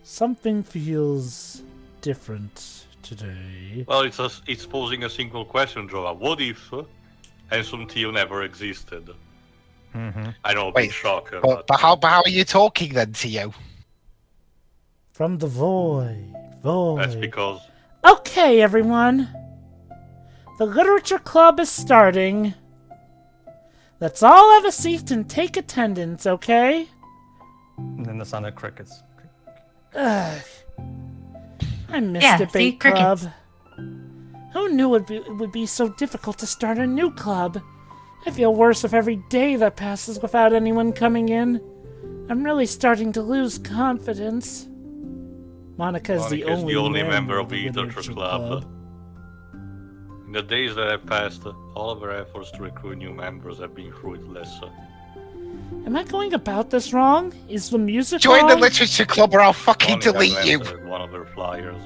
Something feels different today. Well, it's posing a single question, Joa. What if Handsome Theo never existed? I know, big shocker. But how are you talking then, Theo? From the void. That's because... Okay, everyone. The Literature Club is starting. Let's all have a seat and take attendance, okay? And then the sound of crickets. Ugh. I missed debate club. Who knew it would be so difficult to start a new club? I feel worse with every day that passes without anyone coming in. I'm really starting to lose confidence. Monika is the only member of the Literature Club. In the days that have passed, all of our efforts to recruit new members have been fruitless. Am I going about this wrong? Is the music Join wrong? the Literature Club or I'll fucking delete you! One of their flyers.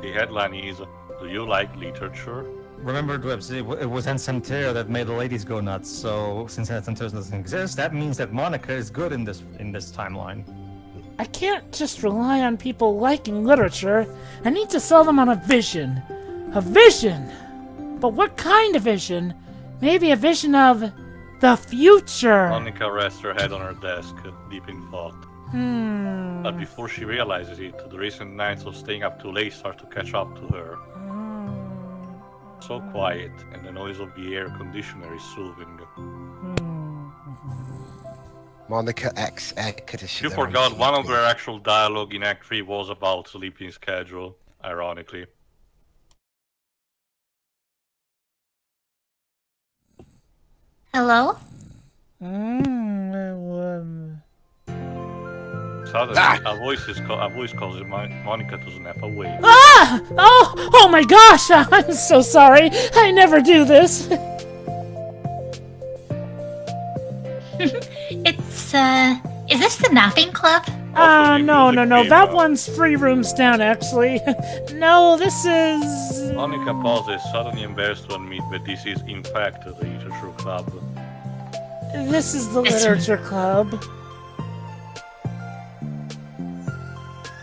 The headline is, do you like literature? Remember, Dwebs, it was Handsome Theo that made the ladies go nuts, so since Handsome Theo doesn't exist, that means that Monika is good in this timeline. I can't just rely on people liking literature. I need to sell them on a vision. A vision! But what kind of vision? Maybe a vision of the future! Monika rests her head on her desk, deep in thought. But before she realizes it, the recent nights of staying up too late start to catch up to her. So quiet, and the noise of the air conditioner is soothing. Monika X air conditioner. You forgot one of their actual dialogue in Act 3 was about sleeping schedule, ironically. Hello? Suddenly, a voice calls Monika to snap away. Ah! Oh my gosh! I'm so sorry. I never do this. Is this the napping club? No. That one's 3 rooms down, actually. No, this is... Monika pauses, suddenly embarrassed to admit that this is, in fact, the Literature Club. This is the Literature Club.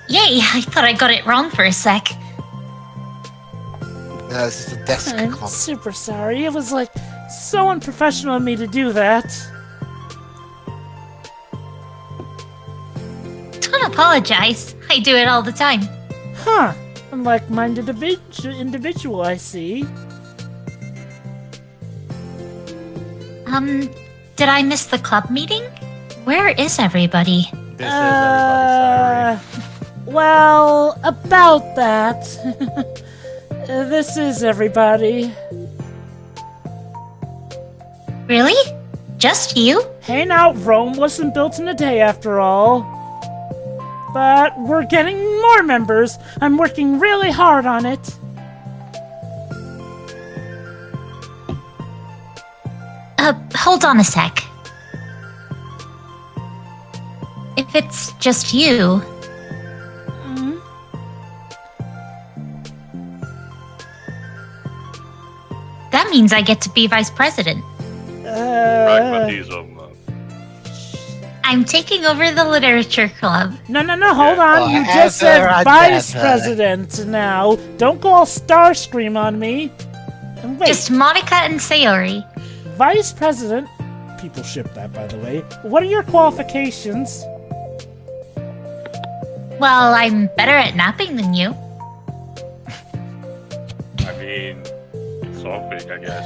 Yay, I thought I got it wrong for a sec. No, this is the desk I'm club. super sorry. It was, so unprofessional of me to do that. Don't apologize. I do it all the time. Huh. A like-minded individual, I see. Did I miss the club meeting? Where is everybody? This is everybody, Sayori. Well, about that. This is everybody. Really? Just you? Hey now, Rome wasn't built in a day after all. But we're getting more members. I'm working really hard on it. Hold on a sec. If it's just you... That means I get to be vice president. Pragmatism. I'm taking over the Literature Club. No, hold on. You just said vice president now. Don't go all Starscream on me. And wait, Just Monika and Sayori. vice president? People ship that, by the way. What are your qualifications? Well, I'm better at napping than you. I mean, it's something, I guess.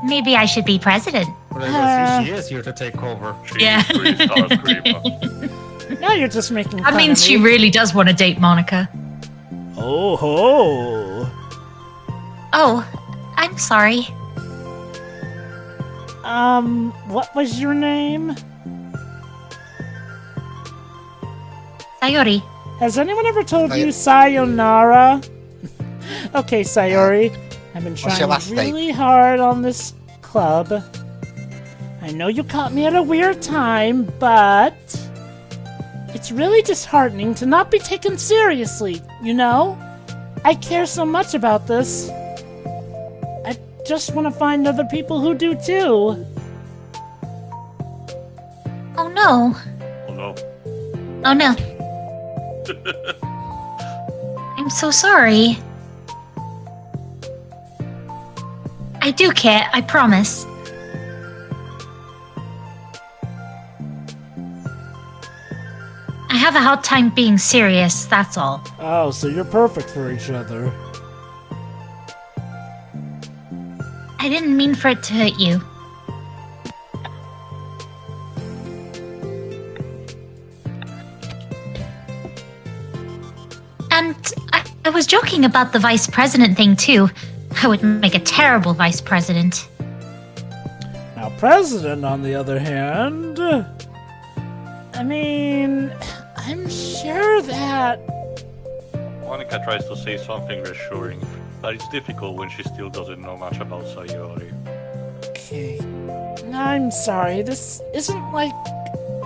Maybe I should be president. She is here to take over. Yeah. Now you're just making That fun means of she me. really does want to date Monika. Oh ho! Oh, I'm sorry. What was your name? Sayori. Has anyone ever told you sayonara? Okay, Sayori. I've been What's your last trying really hard on this club. I know you caught me at a weird time, but It's really disheartening to not be taken seriously, you know? I care so much about this. I just want to find other people who do too. Oh no. Oh no. Oh no. I'm so sorry. I do care, I promise. I have a hard time being serious, that's all. Oh, so you're perfect for each other. I didn't mean for it to hurt you. And I was joking about the vice president thing too. I would make a terrible vice president. Now, president, on the other hand... I mean... I'm sure that... Monika tries to say something reassuring, but it's difficult when she still doesn't know much about Sayori. Okay. I'm sorry, this isn't like,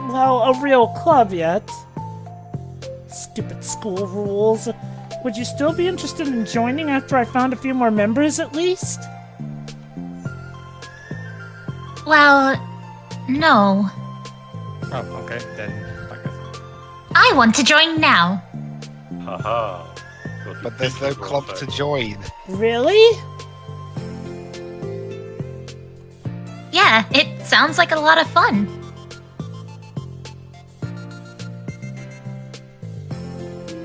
well, a real club yet. Stupid school rules. Would you still be interested in joining after I found a few more members, at least? Well, no. Oh, okay, then I guess. I want to join now. Haha. But there's no club to join. Really? Yeah, it sounds like a lot of fun.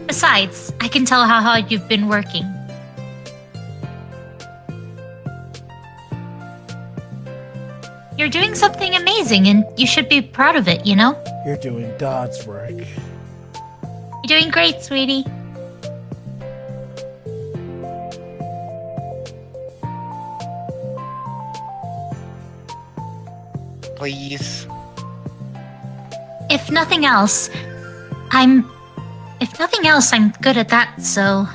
Besides, I can tell how hard you've been working. You're doing something amazing, and you should be proud of it, you know? You're doing God's work. You're doing great, sweetie. Please. If nothing else, I'm good at that, so...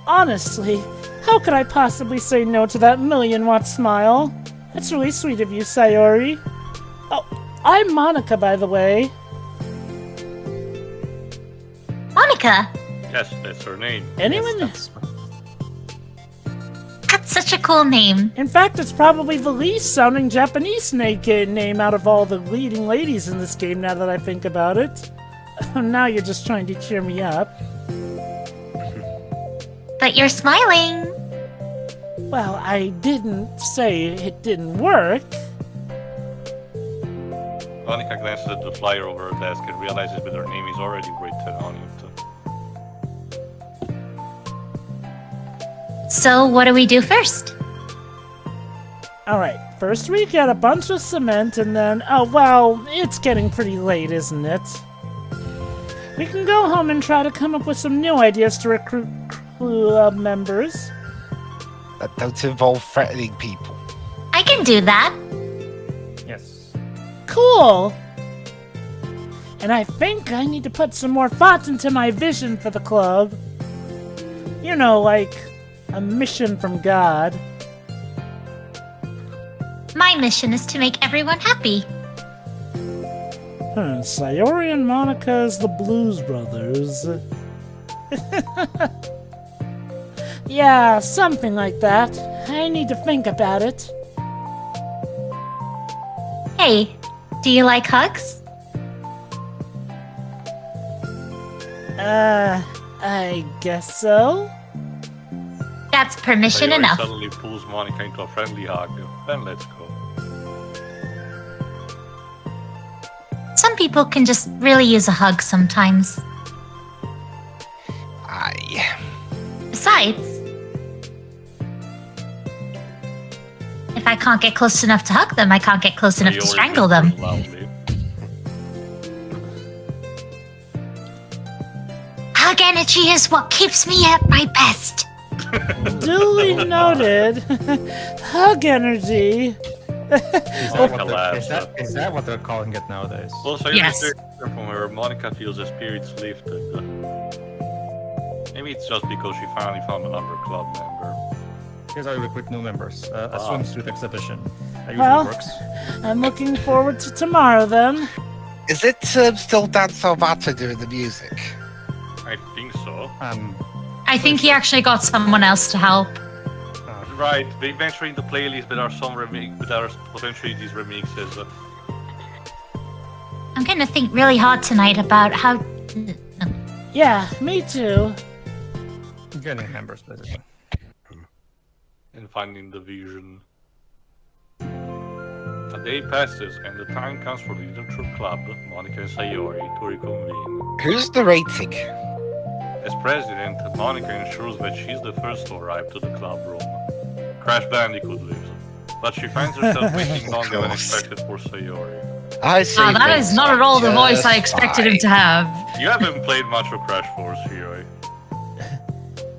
Honestly, how could I possibly say no to that million-watt smile? That's really sweet of you, Sayori. Oh, I'm Monika, by the way. Monika! Yes, that's her name. Anyone? That's That's such a cool name. In fact, it's probably the least sounding Japanese name out of all the leading ladies in this game, now that I think about it. Now you're just trying to cheer me up. But you're smiling. Well, I didn't say it didn't work. Monika glances at the flyer over her desk and realizes that her name is already written on it. So, what do we do first? Alright, first we get a bunch of cement and then... Oh, well, it's getting pretty late, isn't it? We can go home and try to come up with some new ideas to recruit club members. That don't involve threatening people. I can do that. yes. Cool! And I think I need to put some more thought into my vision for the club. You know, like a mission from God. My mission is to make everyone happy. Sayori and Monika as the Blues Brothers. Yeah, something like that. I need to think about it. Hey, do you like hugs? I guess so. That's permission Sayori enough. suddenly pulls Monika into a friendly hug. Then let's go. Some people can just really use a hug sometimes. Besides, if I can't get close enough to hug them, I can't get close enough to Sayori strangle them. whispers loudly. Hug energy is what keeps me at my best. Duly noted. Hug energy. Is that what they're calling it nowadays? Well, Sayori Yes. is very from her. Monika feels her spirits lifted. Maybe it's just because she finally found another club member. Here's how you recruit new members. A swimsuit exhibition. That usually Well, works. I'm looking forward to tomorrow then. Is it still Dan Salvata doing the music? I think so. I think he actually got someone else to help. Right, they mentioned in the playlist there are some there are potentially these remixes. I'm gonna think really hard tonight about how. Yeah, me too. Getting members, basically. And finding the vision. A day passes and the time comes for the Literature Club, Monika and Sayori, to reconvene. Who's narrating? As president, Monika ensures that she's the first to arrive to the club room. Crash Bandicoot lives, but she finds herself waiting longer than expected for Sayori. I see. That is not at all the voice I expected him to have. You haven't played much of Crash Force here,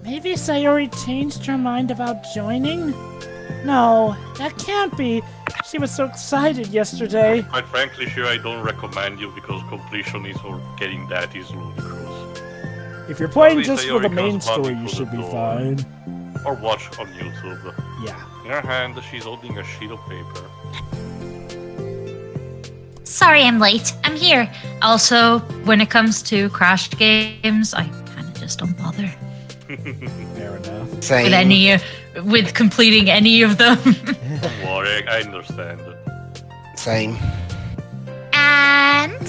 Maybe Sayori changed her mind about joining? No, that can't be. She was so excited yesterday. Quite frankly, Shiro, I don't recommend you because completion is for getting that is ludicrous. If you're playing Probably just for the Sayori main goes story, bumping you through should the be door. fine. Or watch on YouTube. Yeah. In her hand, she's holding a sheet of paper. Sorry I'm late. I'm here. Also, when it comes to crashed games, I kind of just don't bother Fair enough. Same. with completing any of them. Don't worry, I understand. Same. And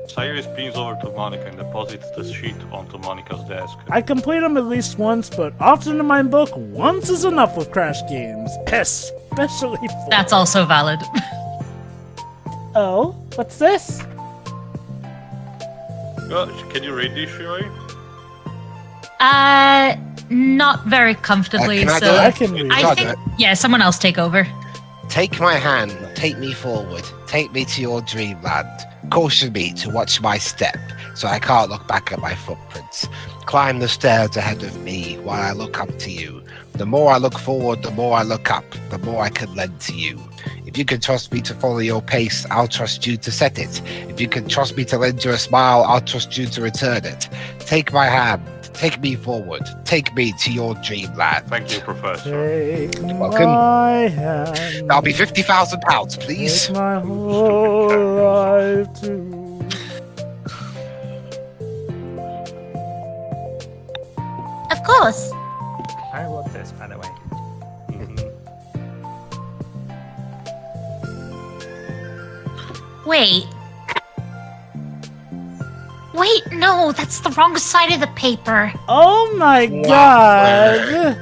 Sayori spins over to Monika and deposits the sheet onto Monika's desk. I complete them at least once, but often in my book, once is enough with Crash games. Especially for... that's also valid. Oh, what's this? Can you read this, Shiro? Not very comfortably, Can I so do it? I can read. I think, yeah, someone else take over. Take my hand, take me forward, take me to your dreamland. Caution me to watch my step, so I can't look back at my footprints. Climb the stairs ahead of me while I look up to you. The more I look forward, the more I look up, the more I can lend to you. If you can trust me to follow your pace, I'll trust you to set it. If you can trust me to lend you a smile, I'll trust you to return it. Take my hand, take me forward, take me to your dreamland. Thank you, Professor. Take Welcome. my hand. That'll be £50,000, please. Take my whole life too. Of course. I wrote this, by the way. Wait. Wait, no, that's the wrong side of the paper. Oh my god!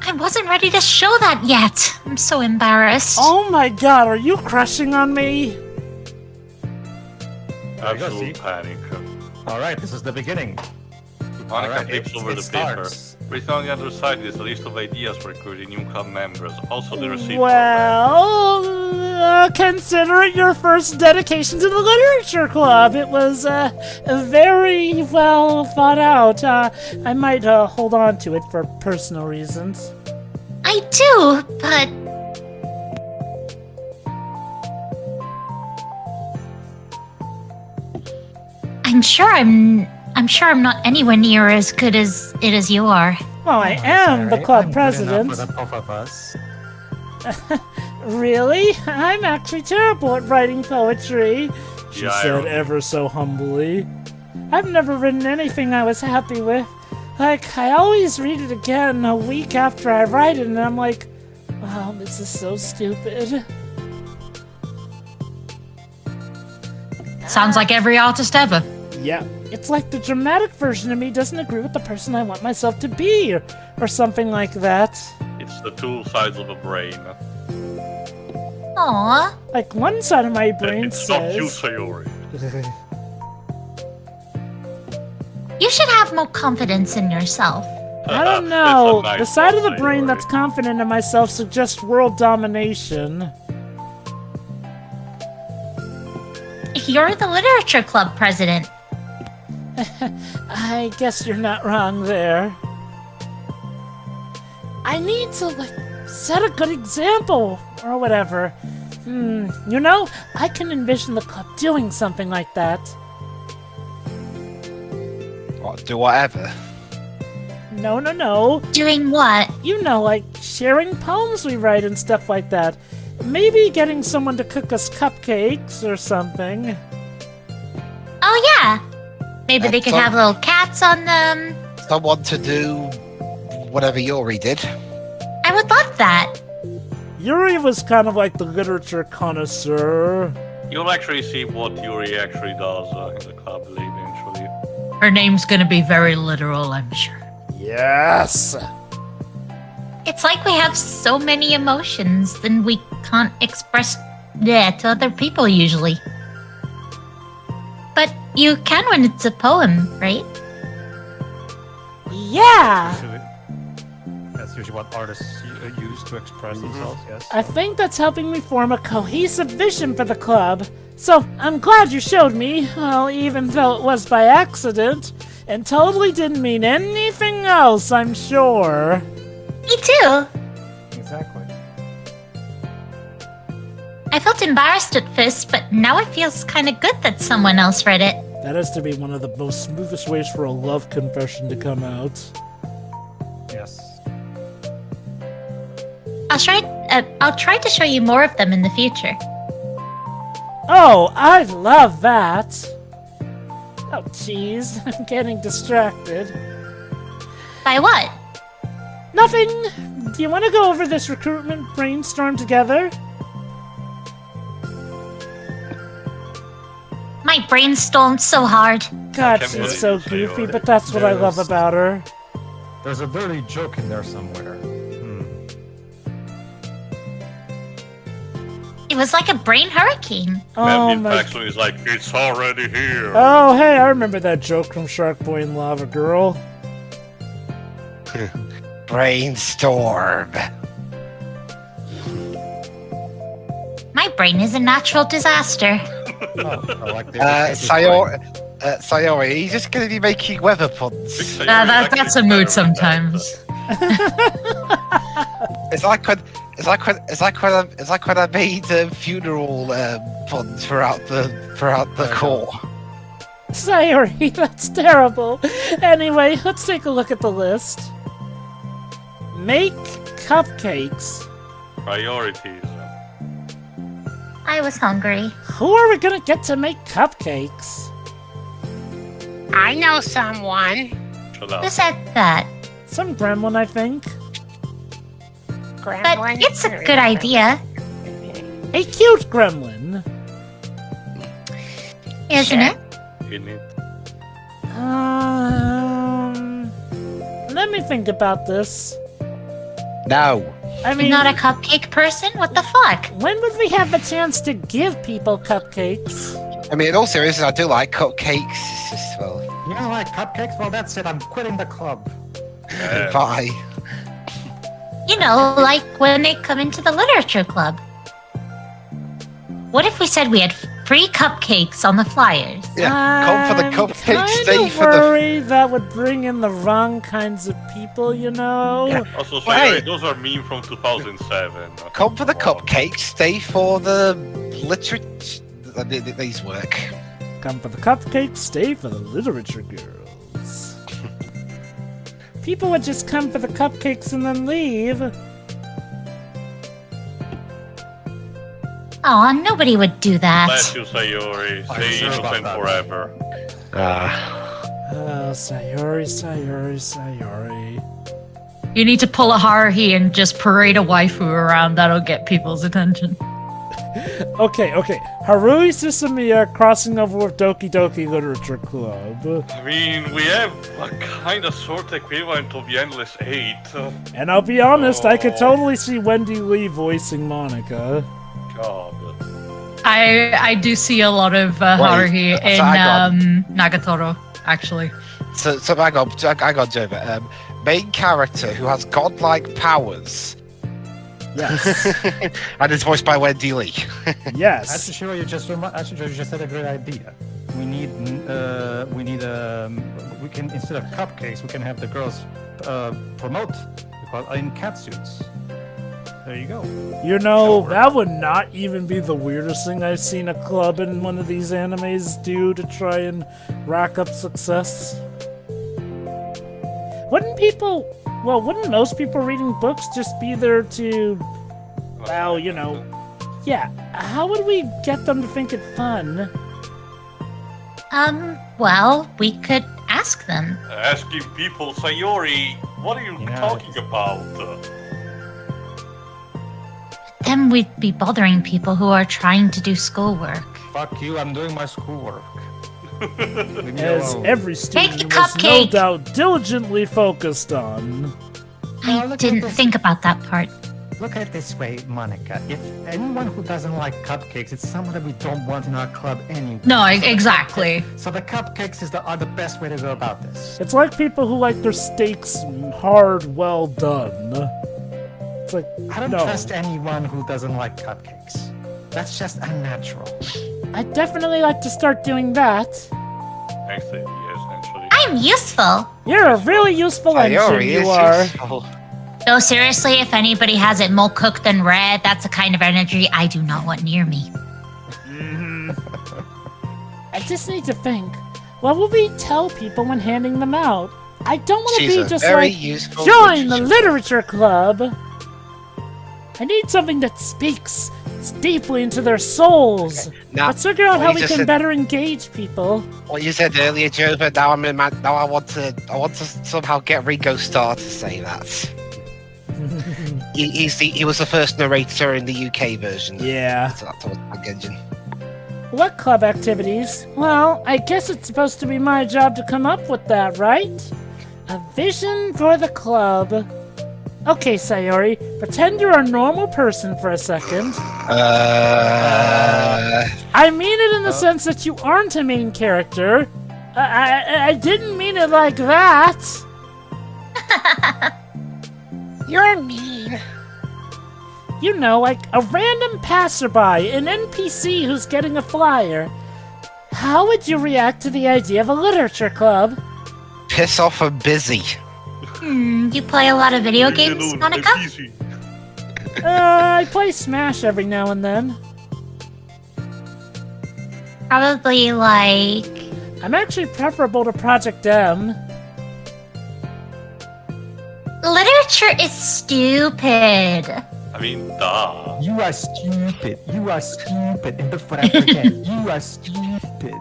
I wasn't ready to show that yet. I'm so embarrassed. Oh my god, are you crushing on me? Absolute panic. Alright, this is the beginning. Monika Alright, flips over the paper. Written on the other side is a list of ideas for recruiting new club members. Also the receipt. Well, consider it your first dedication to the literature club. It was very well thought out. I might hold on to it for personal reasons. I do, but I'm sure I'm not anywhere near as good as you are. Well, I am the club president. For the both of us. Really? I'm actually terrible at writing poetry, she Yeah, I said wrote it. ever so humbly. I've never written anything I was happy with. Like, I always read it again a week after I write it, and I'm like, wow, this is so stupid. Sounds like every artist ever. Yeah, it's like the dramatic version of me doesn't agree with the person I want myself to be, or something like that. It's the two sides of a brain. Aww. Like, one side of my brain It's not you, says... Sayori. You should have more confidence in yourself. I don't That's know. a nice The side of one, the brain Sayori. that's confident in myself suggests world domination. You're the literature club president. I guess you're not wrong there. I need to, like, set a good example, or whatever. You know, I can envision the club doing something like that. What, do whatever? No. Doing what? You know, like sharing poems we write and stuff like that. Maybe getting someone to cook us cupcakes or something. Oh, yeah. Maybe they could have little cats on them. Someone to do whatever Yuri did. I would love that. Yuri was kind of like the literature connoisseur. You'll actually see what Yuri actually does in the club eventually. Her name's gonna be very literal, I'm sure. Yes! It's like we have so many emotions, then we can't express that to other people usually. But you can when it's a poem, right? Yeah! That's usually what artists use to express themselves, yes. I think that's helping me form a cohesive vision for the club. So, I'm glad you showed me, well, even though it was by accident, and totally didn't mean anything else, I'm sure. Me too. Exactly. I felt embarrassed at first, but now it feels kind of good that someone else read it. That has to be one of the most smoothest ways for a love confession to come out. Yes. I'll try to show you more of them in the future. Oh, I love that! Oh, jeez, I'm getting distracted. By what? Nothing! Do you want to go over this recruitment brainstorm together? My brainstormed so hard. God, can't she's believe so you say goofy, already. but that's what I love Yes. about her. There's a dirty joke in there somewhere. It was like a brain hurricane. Oh Melvin my... Paxton is like, it's already here. Oh, hey, I remember that joke from Shark Boy and Lava Girl. Brainstorm. My brain is a natural disaster. I like the Sayori, are you just going to be making weather puns? That's a mood sometimes. It's like when I made funeral puns throughout the core. Sayori, that's terrible. Anyway, let's take a look at the list. Make cupcakes. Priorities. I was hungry. Who are we gonna get to make cupcakes? I know someone. Shut up. Who said that? Some gremlin, I think. But Gremlin. it's a good idea, A cute gremlin. isn't it? In it. Let me think about this. No. I You're mean, not a cupcake person? What the fuck? when would we have the chance to give people cupcakes? I mean, in all seriousness, I do like cupcakes. It's just, well, You don't like cupcakes? Well, that's it. I'm quitting the club. bye. You know, like when they come into the literature club. What if we said we had free cupcakes on the flyers? Yeah, come for the I'm cupcakes, kinda stay for the... worried that would bring in the wrong kinds of people, you know? Yeah. Also, Well, hey. sorry, those are meme from 2007. Come for the cupcakes, stay for the literature... These work. Come for the cupcakes, stay for the literature girls. People would just come for the cupcakes and then leave. Aw, nobody would do that. Bless you, Sayori. I'm Stay sure about innocent that. forever. Oh, Sayori, Sayori, Sayori. You need to pull a Haruhi and just parade a waifu around. That'll get people's attention. Okay. Harui Susumiya crossing over with Doki Doki Literature Club. I mean, we have a kind of sort of equivalent of the Endless Eight. And I'll be honest, I could Oh. totally see Wendy Lee voicing Monica. God. I do see a lot of Haruhi so in I got- Nagatoro, actually. So hang on, Jova. Main character who has godlike powers. Yes. And is voiced by Wendy Lee. Yes. Actually, you just had a great idea. We can, instead of cupcakes, we can have the girls promote in catsuits. There you go. You know, that would not even be the weirdest thing I've seen a club in one of these animes do to try and rack up success. wouldn't most people reading books just be there to, well, you know, yeah, how would we get them to think it fun? Well, we could ask them. Asking people, Sayori, what are you talking about? Then we'd be bothering people who are trying to do schoolwork. Fuck you, I'm doing my schoolwork. As every student Take the was no cupcake. doubt diligently focused on. I didn't think about that part. Look at it this way, Monica. If anyone who doesn't like cupcakes, it's someone that we don't want in our club anyway. No, exactly. So the cupcakes are the best way to go about this. It's like people who like their steaks hard, well done. It's like, I don't no. trust anyone who doesn't like cupcakes. That's just unnatural. I'd definitely like to start doing that. Actually, yes, actually. I'm useful. You're a really useful engine, Sayori you is are. useful. No, seriously, if anybody has it more cooked than red, that's the kind of energy I do not want near me. I just need to think. What will we tell people when handing them out? I don't want to She's be a just very like, useful join the literature literature club. I need something that speaks deeply into their souls. Okay, now, Let's figure out what how you we just can said- better engage people. What you said earlier, Jova. Now now I want to somehow get Ringo Starr to say that. He was the first narrator in the UK version. Yeah. That's what I'm engine. What club activities? Well, I guess it's supposed to be my job to come up with that, right? A vision for the club. Okay, Sayori, pretend you're a normal person for a second. I mean it in the sense that you aren't a main character. I didn't mean it like that. You're mean. You know, like a random passerby, an NPC who's getting a flyer. How would you react to the idea of a literature club? Piss off, I'm busy. You play a lot of video games, Monica? Easy. I play Smash every now and then. Probably like... I'm actually preferable to Project M. Literature is stupid. I mean, duh. You are stupid. You are stupid. And before I forget, you are stupid.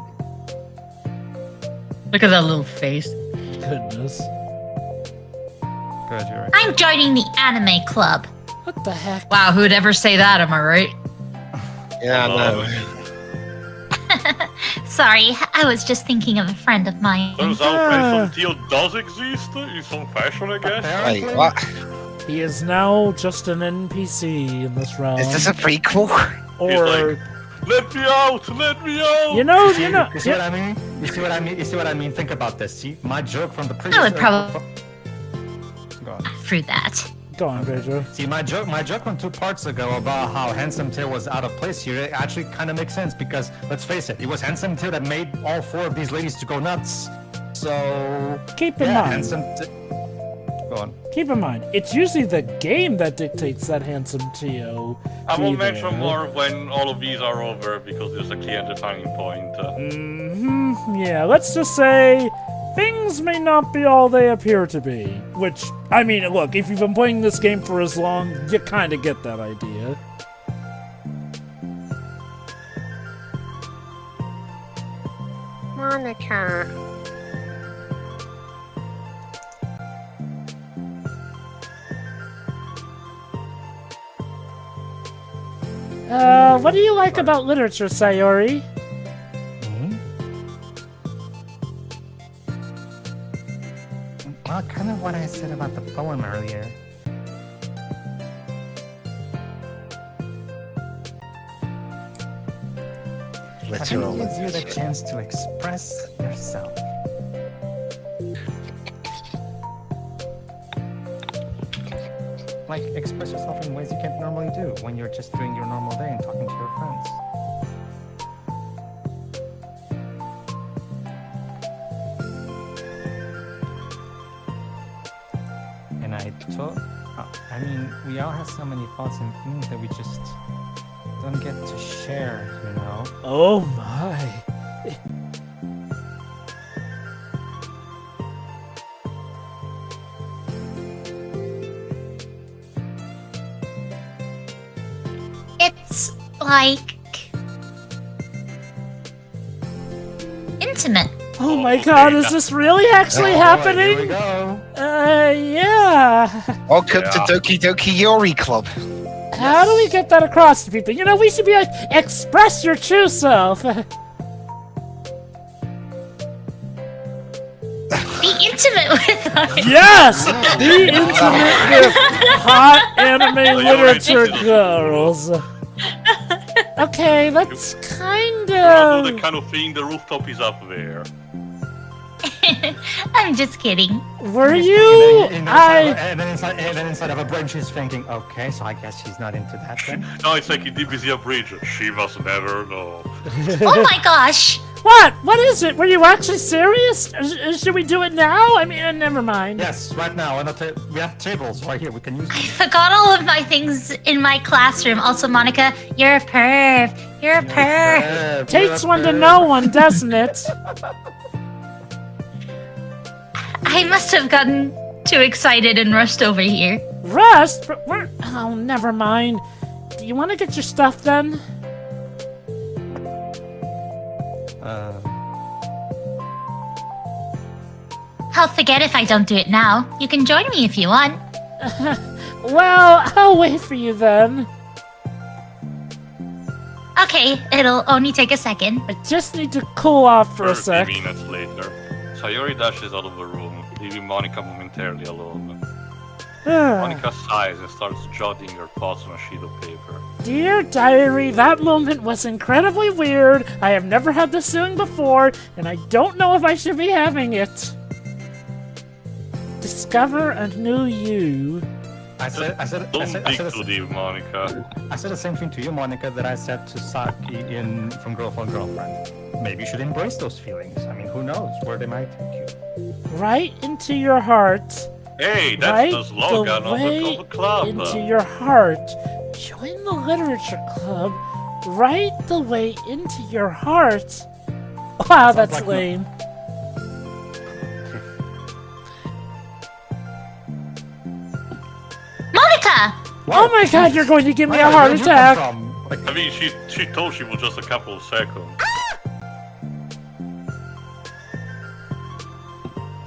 Look at that little face. Goodness. Good, you're right. I'm joining the anime club. What the heck? Wow, who'd ever say that, am I right? Yeah, Hello. Sorry, I was just thinking of a friend of mine. Turns out Pencil Teal does exist in some fashion, I guess. Apparently. Wait, what? He is now just an NPC in this realm. Is this a prequel? Or, Let me out! Let me out! you know, You see what I mean? You see what I mean? You see what I mean? Think about this. See, my joke from the previous... I would probably- Go on. Through that. Go on, Pedro. See, my joke from 2 parts ago about how Handsome Tail was out of place here, it actually kind of makes sense because, let's face it, it was Handsome Tail that made all 4 of these ladies to go nuts. So... Keep in yeah, mind. Go on. Keep in mind, it's usually the game that dictates that handsome Tio. I will be mention there. more when all of these are over because there's a clear defining point. Yeah, let's just say things may not be all they appear to be. Which, I mean, look, if you've been playing this game for as long, you kind of get that idea. Monica. What do you like about literature, Sayori? Well, kind of what I said about the poem earlier. I think Literal it gives you the literature. chance to express yourself. Like, express yourself in ways you can't normally do when you're just doing your normal day and talking to your friends. And I mean, we all have so many thoughts and things that we just don't get to share, you know? Oh my. like intimate. Oh my god, is this really actually happening? Here we go. Yeah. Welcome to Doki Doki Yori Club. How do we get that across to people? You know, we should be like, express your true self. Be intimate with us. Yes! Be intimate with hot anime literature girls. Okay, that's kind Do of... the kind of thing, the rooftop is up there. I'm just kidding. Were you? And then inside of a brain, she's thinking, okay, so I guess she's not into that then. No, it's like in DBZ Bridge. She must never know. Oh my gosh. What? What is it? Were you actually serious? Should we do it now? I mean, never mind. Yes, right now. We have tables right here. We can use I them. forgot all of my things in my classroom. Also, Monica, you're a perv. You're a perv. Takes one to know one, doesn't it? I must have gotten too excited and rushed over here. Rust? But we're... Oh, never mind. Do you want to get your stuff then? I'll forget if I don't do it now. You can join me if you want. Well, I'll wait for you then. Okay, it'll only take a second. I just need to cool off for a 30 sec. minutes later, Sayori dashes out of the room, leaving Monika momentarily alone. Monika sighs and starts jotting her thoughts on a sheet of paper. Dear Diary, that moment was incredibly weird. I have never had this feeling before, and I don't know if I should be having it. Discover a new you. Don't dig too deep, Monika. I said the same thing to you, Monica, that I said to Saki in From Girlfriend Girlfriend. Maybe you should embrace those feelings. I mean, who knows where they might take you. Right into your heart. Hey, that's Right the slogan of the club. into your heart. Join the literature club. Right the way into your heart. Wow, that's like lame. Monica! Oh my god, you're going to give me a heart Where'd you come attack. from? Like, I mean, she told she was just a couple of seconds.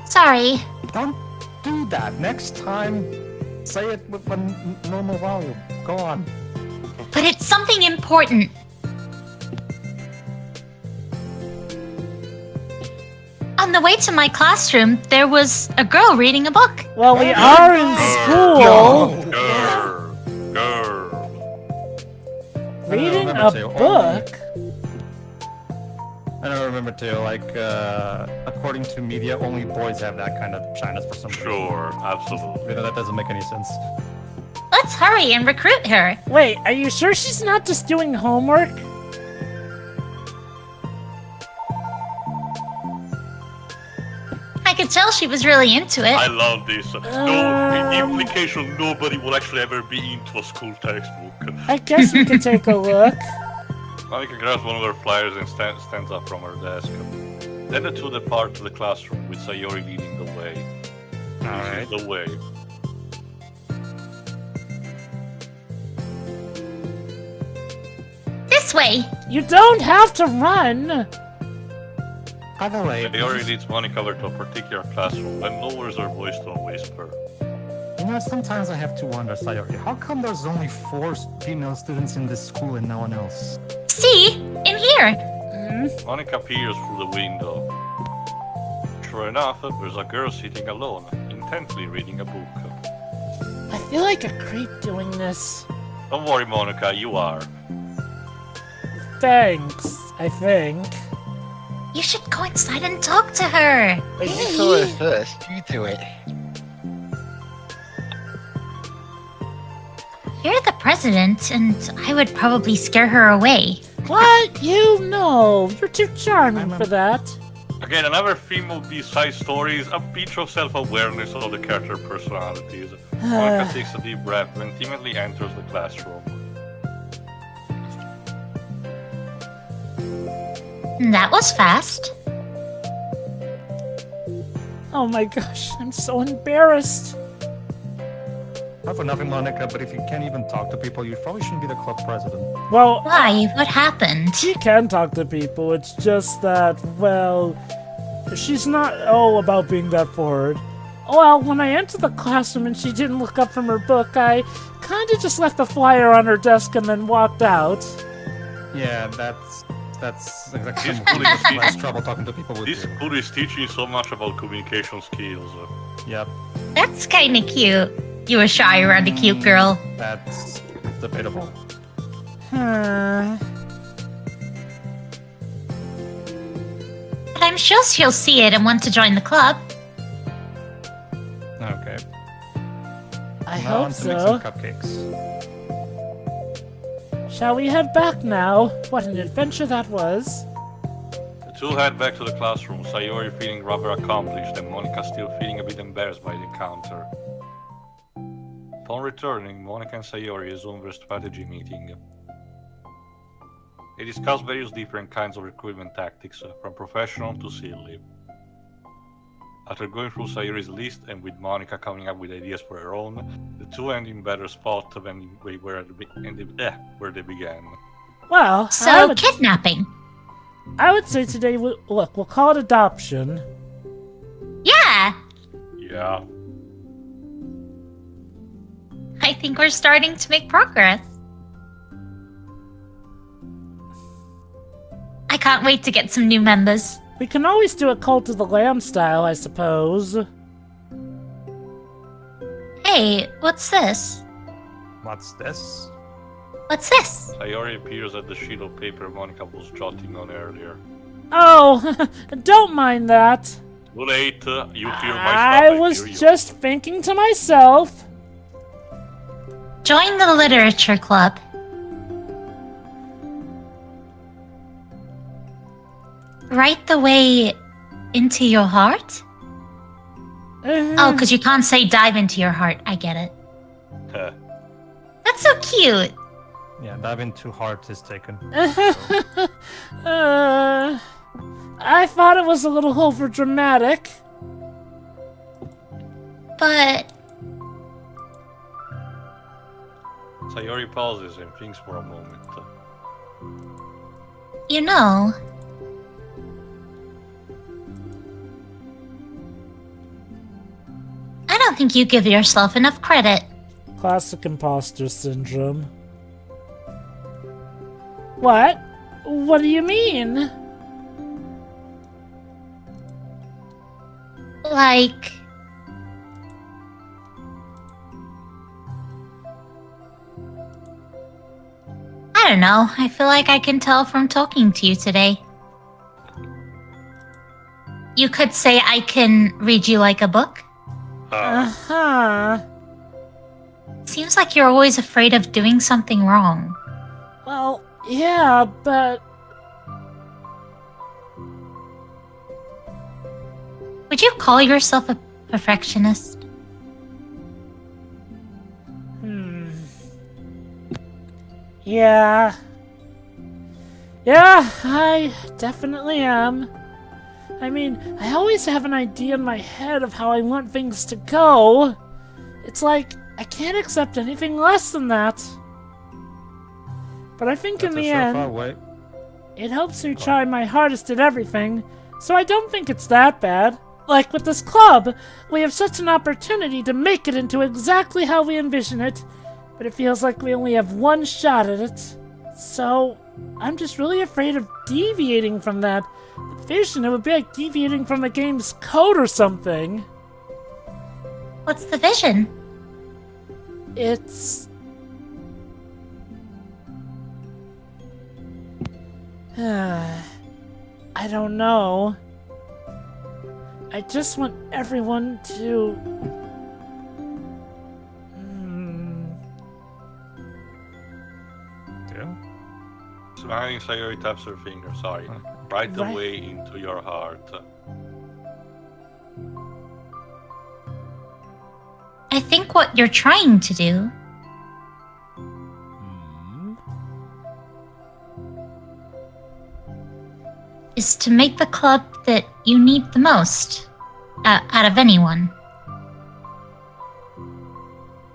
Sorry. don't do that. Next time, say it with a normal volume. Go on. But it's something important. On the way to my classroom, there was a girl reading a book. Well, we are in school. Girl. Reading remember a to. book? I don't remember too, like, according to media, only boys have that kind of shyness for some reason. Sure, absolutely. You know, that doesn't make any sense. Let's hurry and recruit her. Wait, are you sure she's not just doing homework? I could tell she was really into it. I love this. No implication. Nobody will actually ever be into a school textbook. I guess we could take a look. Monika grabs one of her flyers and stands up from her desk. Then the two depart to the classroom, with Sayori leading the way. Alright. This is the way. This way. You don't have to run. By the way, Sayori leads Monika over to a particular classroom and lowers her voice to a whisper. you know, sometimes I have to wonder, Sayori, how come there's only 4 female students in this school and no one else? See? In here. Monika peers through the window. Sure enough, there's a girl sitting alone, intently reading a book. I feel like a creep doing this. Don't worry, Monika, you are. Thanks, I think. You should go inside and talk to her. But you saw it first. You do it. You're the president, and I would probably scare her away. What? You know, you're too charming for that. Again, another theme of these side stories, a bit of self-awareness of the character personalities. Monika takes a deep breath and timidly enters the classroom. That was fast. Oh my gosh, I'm so embarrassed. Not for nothing, Monica, but if you can't even talk to people, you probably shouldn't be the club president. Well, Why? What happened? she can talk to people. It's just that, well, she's not about being that forward. Well, when I entered the classroom and she didn't look up from her book, I kind of just left the flyer on her desk and then walked out. Yeah, that's exactly someone who has trouble talking to people with This you. school is teaching so much about communication skills. Yep, That's kind of cute. You were shy around a cute girl. that's debatable. Hmm. But I'm sure she'll see it and want to join the club. Okay. I Now hope on to make some so. cupcakes. Shall we head back now? What an adventure that was. The two head back to the classroom, Sayori feeling rather accomplished and Monika still feeling a bit embarrassed by the encounter. Upon returning, Monika and Sayori resumed their strategy meeting. They discussed various different kinds of recruitment tactics, from professional to silly. After going through Sayori's list and with Monika coming up with ideas for her own, the two end in better spot than where they began. Well, So, kidnapping. I would say today, we'll call it adoption. Yeah, Yeah. I think we're starting to make progress. I can't wait to get some new members. We can always do a Cult of the Lamb style, I suppose. Hey, what's this? What's this? What's this? Sayori appears at the sheet of paper Monika was jotting on earlier. Oh, don't mind that. Too late, you hear my I stuff, was hear you. just thinking to myself. Join the literature club. Right the way into your heart? Oh, because you can't say dive into your heart. I get it. That's so cute. Yeah, dive into heart is taken. I thought it was a little over dramatic. But Sayori pauses and thinks for a moment. you know, I don't think you give yourself enough credit. Classic imposter syndrome. What? What do you mean? Like, I don't know. I feel like I can tell from talking to you today. You could say I can read you like a book. Uh-huh. Seems like you're always afraid of doing something wrong. Well, yeah, but... Would you call yourself a perfectionist? Yeah. Yeah, I definitely am. I mean, I always have an idea in my head of how I want things to go. It's like, I can't accept anything less than that. But I think in the end, it helps me try my hardest at everything, so I don't think it's that bad. Like with this club, we have such an opportunity to make it into exactly how we envision it, but it feels like we only have one shot at it. So, I'm just really afraid of deviating from that. With vision, it would be like deviating from the game's code or something. What's the vision? It's... I don't know. I just want everyone to... Smiling, Sayori taps her finger, sorry. Right away into your heart. I think what you're trying to do is to make the club that you need the most out of anyone.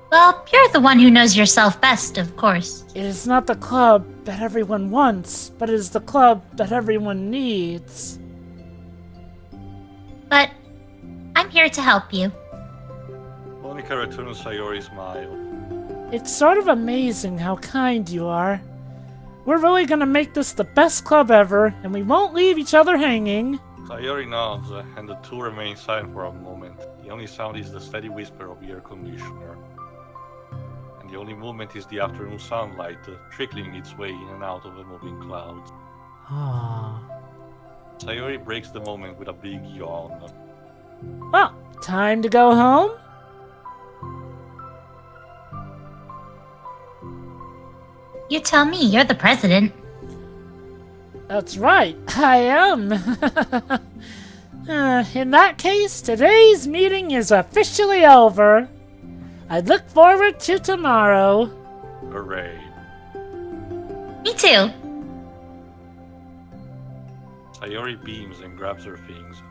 Well, you're the one who knows yourself best, of course. It is not the club that everyone wants, but it is the club that everyone needs. But I'm here to help you. Monika returns Sayori's smile. It's sort of amazing how kind you are. We're really gonna make this the best club ever, and we won't leave each other hanging. Sayori nods, and the two remain silent for a moment. The only sound is the steady whisper of the air conditioner. And the only movement is the afternoon sunlight, trickling its way in and out of the moving clouds. Ah. Sayori breaks the moment with a big yawn. Well, time to go home? You tell me, you're the president. That's right, I am. In that case, today's meeting is officially over. I look forward to tomorrow. Hooray. Me too. Sayori beams and grabs her things.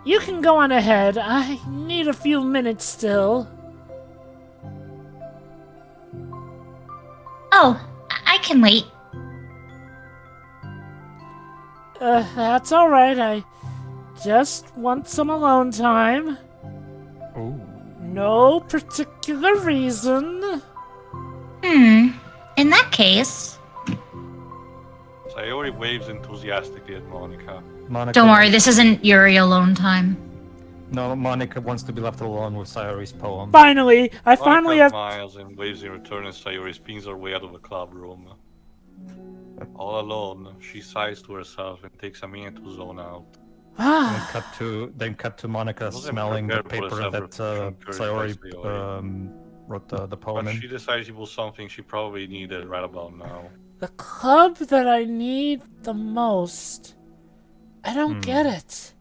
You can go on ahead. I need a few minutes still. Oh, I can wait. That's alright. I just want some alone time. Ooh. No particular reason. In that case... Sayori waves enthusiastically at Monika. Monika, Don't worry, this isn't Yuri alone time. No, Monika wants to be left alone with Sayori's poem. Finally! I Monika finally have... smiles and waves in return as Sayori spins her way out of the club room. All alone, she sighs to herself and takes a minute to zone out. Then cut to Monika Wasn't smelling the prepared for paper a that self-referential Sayori wrote the poem But in. she decides it was something she probably needed right about now. The club that I need the most. I don't get it.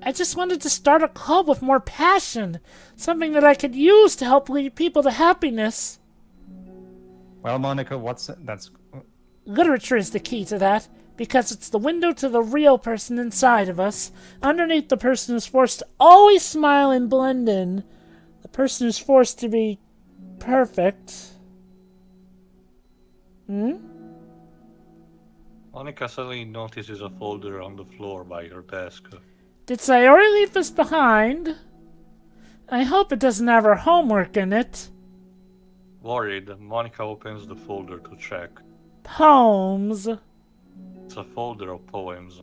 I just wanted to start a club with more passion. Something that I could use to help lead people to happiness. Well, Monika, that's... Literature is the key to that, because it's the window to the real person inside of us. Underneath the person who's forced to always smile and blend in. The person who's forced to be perfect. Monika suddenly notices a folder on the floor by her desk. Did Sayori leave this behind? I hope it doesn't have her homework in it. Worried, Monika opens the folder to check. Poems. It's a folder of poems.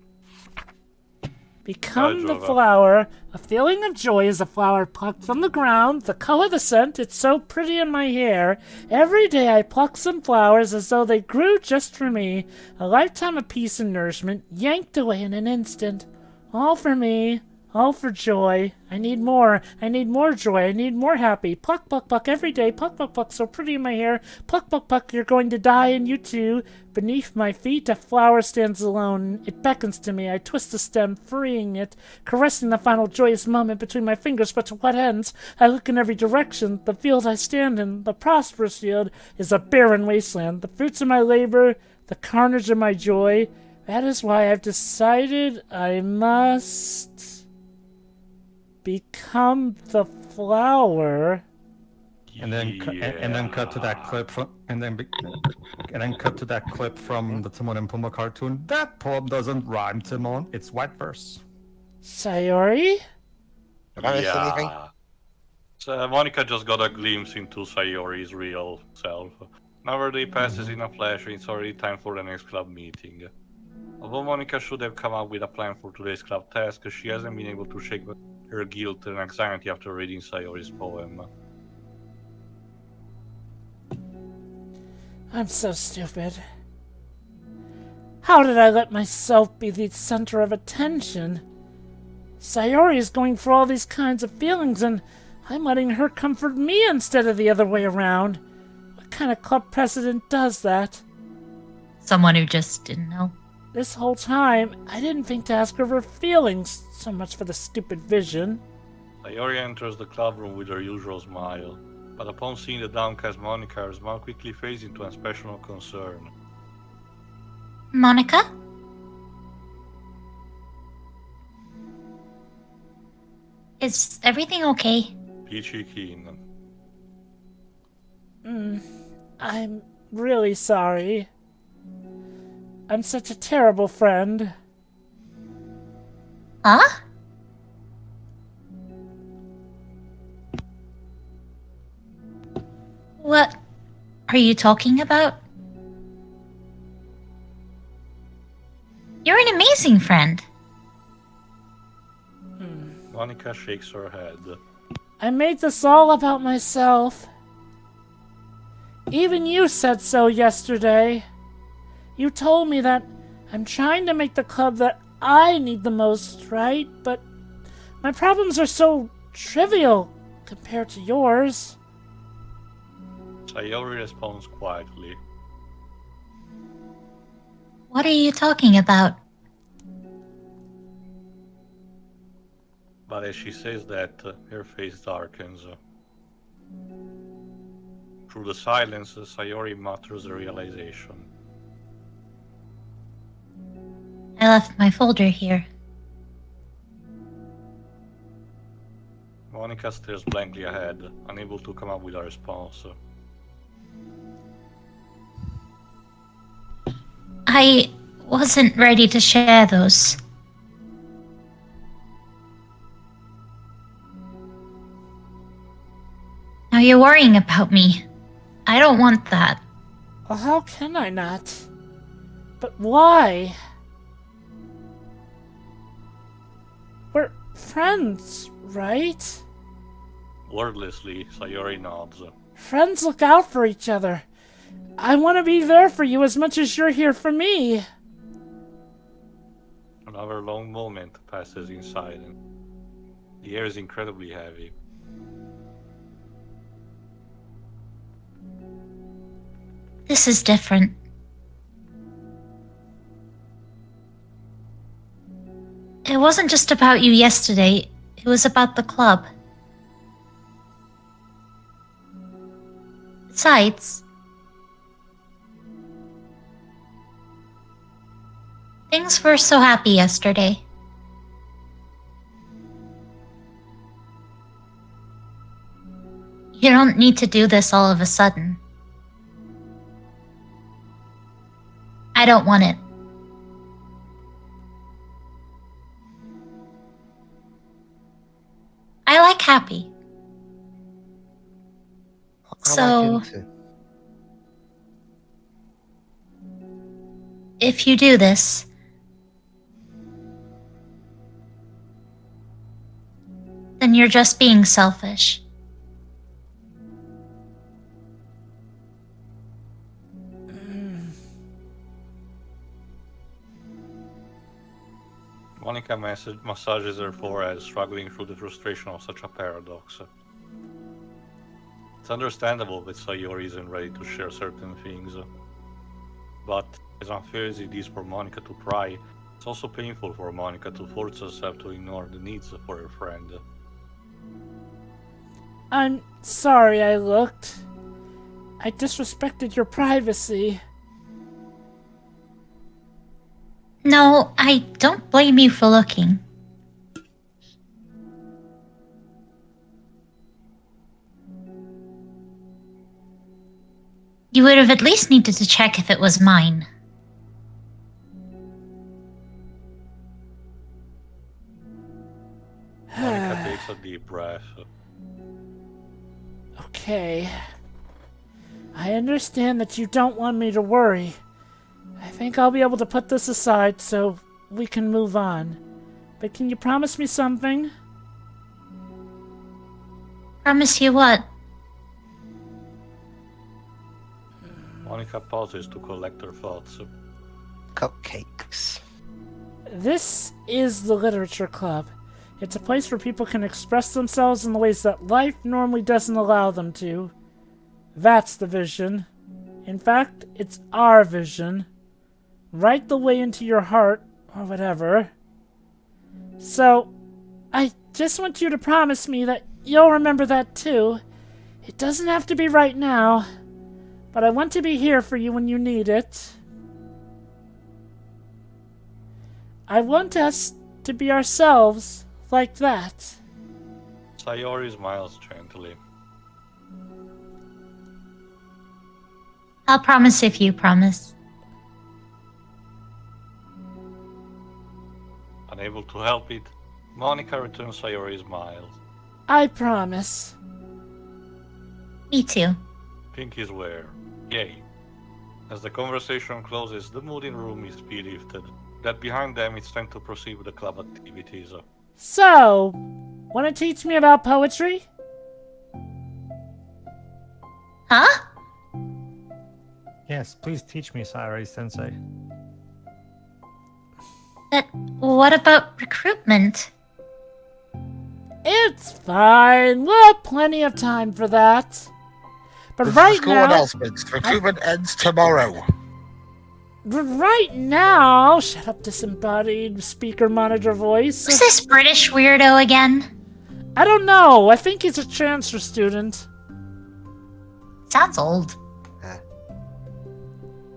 Become the flower. A feeling of joy is a flower plucked from the ground. The color, the scent, it's so pretty in my hair. Every day I pluck some flowers as though they grew just for me. A lifetime of peace and nourishment, yanked away in an instant. All for me. All for joy. I need more. I need more joy. I need more happy. Pluck, pluck, pluck every day. Pluck, pluck, pluck, so pretty in my hair. Pluck, pluck, pluck, you're going to die and you too. Beneath my feet a flower stands alone. It beckons to me. I twist the stem, freeing it, caressing the final joyous moment between my fingers, but to what ends? I look in every direction. The field I stand in, the prosperous field, is a barren wasteland. The fruits of my labor, the carnage of my joy. That is why I've decided I must... become the flower. And then cut to that clip from cut to that clip from the Timon and Pumbaa cartoon. That poem doesn't rhyme, Timon. It's white verse. Sayori? Have I missed anything? So Monika just got a glimpse into Sayori's real self. Now her day passes in a flash and it's already time for the next club meeting. Although Monika should have come up with a plan for today's club task, she hasn't been able to shake her guilt and anxiety after reading Sayori's poem. I'm so stupid. How did I let myself be the center of attention? Sayori is going for all these kinds of feelings, and I'm letting her comfort me instead of the other way around. What kind of club president does that? Someone who just didn't know. This whole time, I didn't think to ask her her feelings, so much for the stupid vision. Sayori enters the club room with her usual smile, but upon seeing the downcast Monika, her smile quickly fades into expression of concern. Monika? Is everything okay? Peachy keen. I'm really sorry. I'm such a terrible friend. Huh? What are you talking about? You're an amazing friend. Monika shakes her head. I made this all about myself. Even you said so yesterday. You told me that I'm trying to make the club that I need the most, right? But my problems are so trivial compared to yours. Sayori responds quietly. What are you talking about? But as she says that, her face darkens. Through the silence, Sayori mutters a realization. I left my folder here. Monika stares blankly ahead, unable to come up with a response. I wasn't ready to share those. Now you're worrying about me. I don't want that. Well, how can I not? But why? We're friends, right? Wordlessly, Sayori nods. Friends look out for each other. I want to be there for you as much as you're here for me. Another long moment passes in silence. The air is incredibly heavy. This is different. It wasn't just about you yesterday. It was about the club. Besides, things were so happy yesterday. You don't need to do this all of a sudden. I don't want it. I like happy. So, if you do this, then you're just being selfish. Monika massages her forehead, struggling through the frustration of such a paradox. It's understandable that Sayori isn't ready to share certain things, but as unfair as it is for Monika to pry, it's also painful for Monika to force herself to ignore the needs for her friend. I'm sorry I looked. I disrespected your privacy. No, I don't blame you for looking. You would have at least needed to check if it was mine. Monika takes a deep breath. Okay. I understand that you don't want me to worry. I think I'll be able to put this aside so we can move on. But can you promise me something? Promise you what? Monika pauses to collect her thoughts. Cupcakes. This is the Literature Club. It's a place where people can express themselves in the ways that life normally doesn't allow them to. That's the vision. In fact, it's our vision. Right the way into your heart, or whatever. So, I just want you to promise me that you'll remember that too. It doesn't have to be right now, but I want to be here for you when you need it. I want us to be ourselves like that. Sayori smiles gently. I'll promise if you promise. Unable to help it, Monika returns Sayori's smile. I promise. Me too. Pinky's where. Yay. As the conversation closes, the mood in the room is lifted. That behind them, it's time to proceed with the club activities. So, wanna teach me about poetry? Huh? Yes, please teach me, Sayori-sensei. But what about recruitment? It's fine. We'll have plenty of time for that. But right School now... announcements. Recruitment ends tomorrow. But right now... Shut up, disembodied speaker monitor voice. Who's this British weirdo again? I don't know. I think he's a transfer student. Sounds old.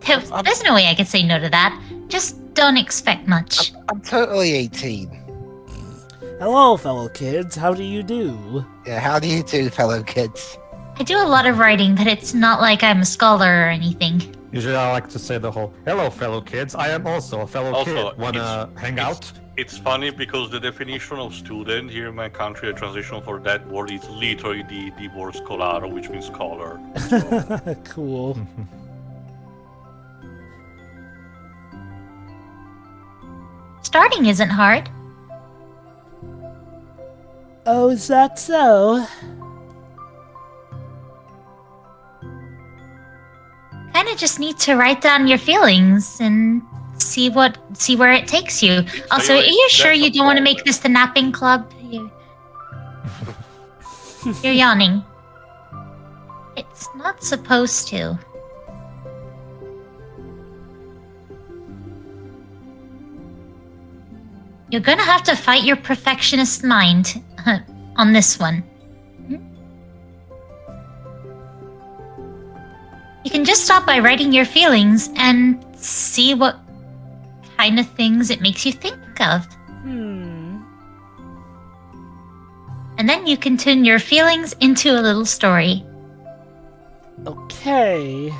There's no way I could say no to that. Just don't expect much. I'm totally 18. Hello, fellow kids. How do you do? Yeah, how do you do, fellow kids? I do a lot of writing, but it's not like I'm a scholar or anything. Usually I like to say the whole, hello, fellow kids. I am also a fellow kid. Wanna hang out? It's funny because the definition of student here in my country, the translation for that word is literally the word scholaro, which means scholar. So. Cool. Starting isn't hard. Oh, is that so? Kinda just need to write down your feelings and see where it takes you. Also, are you sure you don't want to make this the napping club? You're yawning. It's not supposed to. You're gonna have to fight your perfectionist mind on this one. You can just stop by writing your feelings and see what kind of things it makes you think of. And then you can turn your feelings into a little story. Okay.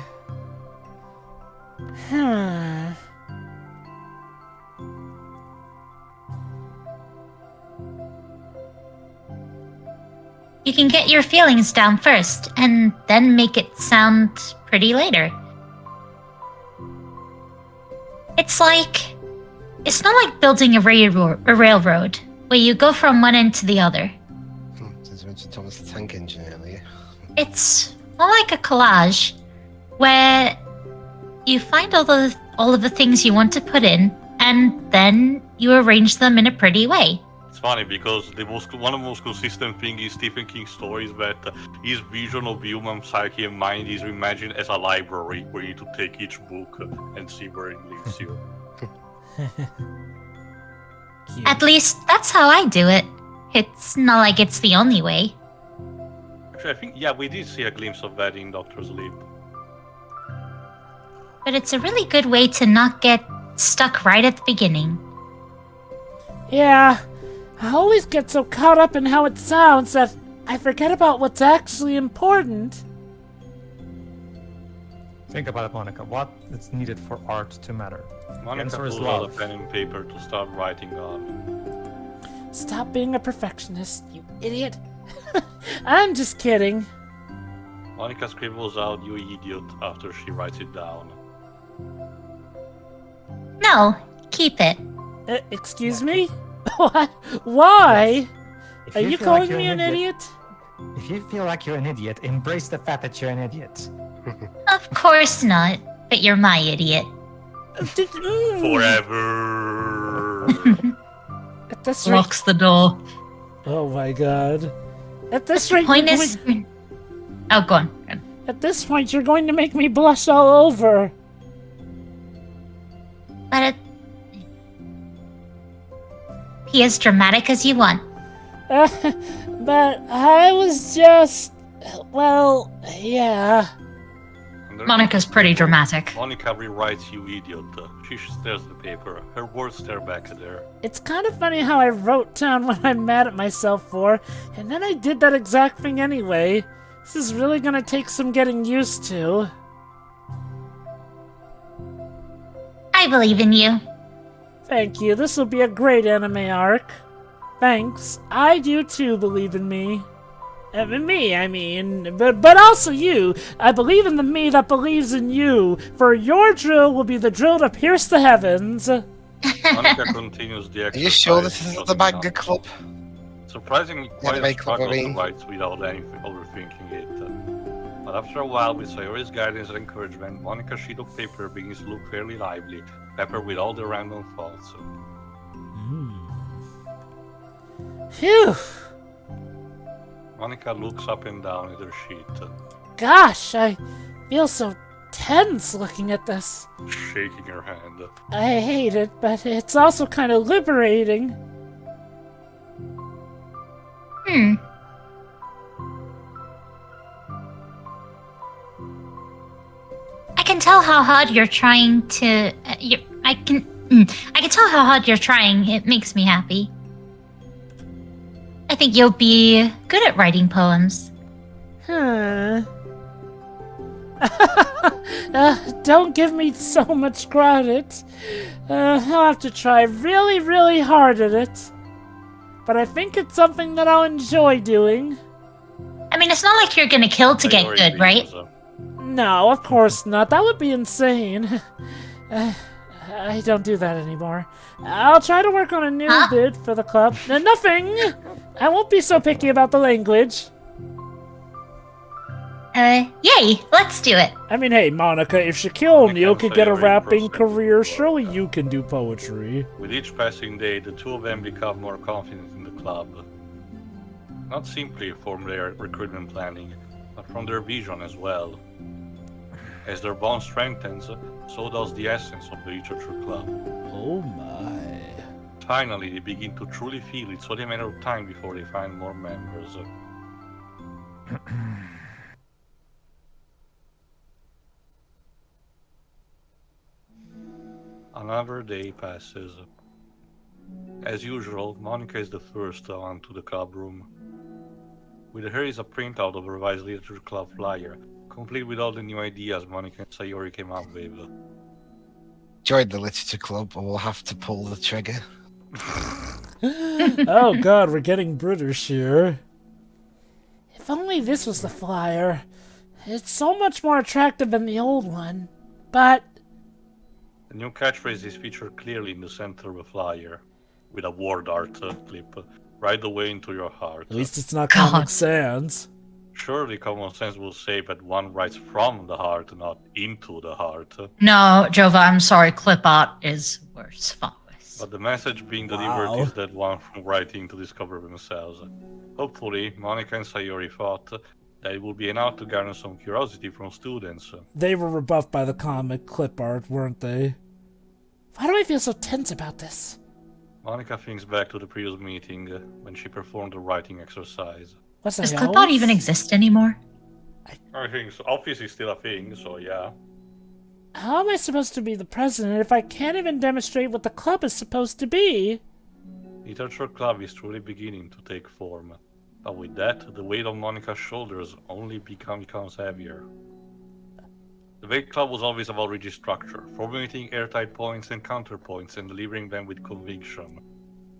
You can get your feelings down first, and then make it sound pretty later. It's not like building a railroad, where you go from one end to the other. Since you mentioned Thomas the Tank Engine earlier. It's more like a collage, where you find all of the things you want to put in, and then you arrange them in a pretty way. It's funny because one of the most consistent things in Stephen King's stories that his vision of human psyche and mind is imagined as a library where you need to take each book and see where it leads you. At least that's how I do it. It's not like it's the only way. Actually, I think, we did see a glimpse of that in Dr. Sleep. But it's a really good way to not get stuck right at the beginning. Yeah, I always get so caught up in how it sounds that I forget about what's actually important. Think about it, Monika. What is needed for art to matter? Monika pulls out a pen and paper to start writing on. Stop being a perfectionist, you idiot. I'm just kidding. Monika scribbles out, "You idiot," after she writes it down. No, keep it. Excuse me? What? Why? Yes. Are you calling me an idiot? If you feel like you're an idiot, embrace the fact that you're an idiot. Of course not, but you're my idiot. Forever. At this rate... Locks the door. Oh my god. At this The rate... point is... Oh, go on. At this point, you're going to make me blush all over. But be as dramatic as you want. But I was just... Well, yeah. Monika's pretty dramatic. Monika rewrites "You idiot." She stares at the paper. Her words stare back at her. It's kind of funny how I wrote down what I'm mad at myself for, and then I did that exact thing anyway. This is really gonna take some getting used to. I believe in you. Thank you. This will be a great anime arc. Thanks. I do too believe in me. I mean, but also you. I believe in the me that believes in you. For your drill will be the drill to pierce the heavens. Monika continues the exercise. Are you sure this isn't the manga club? Surprisingly, quite Anime a club, struggle I to mean. write without overthinking it. But after a while, with Sayori's guidance and encouragement, Monika's sheet of paper begins to look fairly lively, peppered with all the random thoughts. Phew. Monika looks up and down at her sheet, Gosh, I feel so tense looking at this. shaking her hand. I hate it, but it's also kind of liberating. I can tell how hard you're trying to. I can tell how hard you're trying. It makes me happy. I think you'll be good at writing poems. Huh. Don't give me so much credit. I'll have to try really, really hard at it. But I think it's something that I'll enjoy doing. I mean, it's not like you're gonna kill to get Sayori good, right? beams, No, of course not. That would be insane. I don't do that anymore. I'll try to work on a new bit for the club. Nothing! I won't be so picky about the language. Yay! Let's do it. I mean, hey, Monika, if Shaquille O'Neal Monika could get a Sayori rapping proceeds career, to surely work. you can do poetry. With each passing day, the two of them become more confident in the club. Not simply from their recruitment planning, but from their vision as well. As their bond strengthens, so does the essence of the literature club. Oh my. Finally, they begin to truly feel it's only a matter of time before they find more members. Another day passes. As usual, Monika is the first onto the club room. With her is a printout of a revised literature club flyer, complete with all the new ideas Monika and Sayori came up with. Join the literature club or we'll have to pull the trigger. Oh god, we're getting British here. If only this was the flyer. It's so much more attractive than the old one. But The new catchphrase is featured clearly in the center of the flyer, with a word art clip, right away into your heart. at least it's not Comic Sans. Surely common sense will say that one writes from the heart, not into the heart. No, Jova, I'm sorry. Clip art is worse. Far worse. But the message being delivered is that one from writing to discover themselves. Hopefully, Monika and Sayori thought that it would be enough to garner some curiosity from students. They were rebuffed by the comic clip art, weren't they? Why do I feel so tense about this? Monika thinks back to the previous meeting when she performed the writing exercise. What's Does that? clip art even exist anymore? I think so. Office is still a thing, so yeah. How am I supposed to be the president if I can't even demonstrate what the club is supposed to be? Literature Club is truly beginning to take form. But with that, the weight on Monika's shoulders only becomes heavier. The Weight Club was always about rigid structure, formulating airtight points and counterpoints and delivering them with conviction.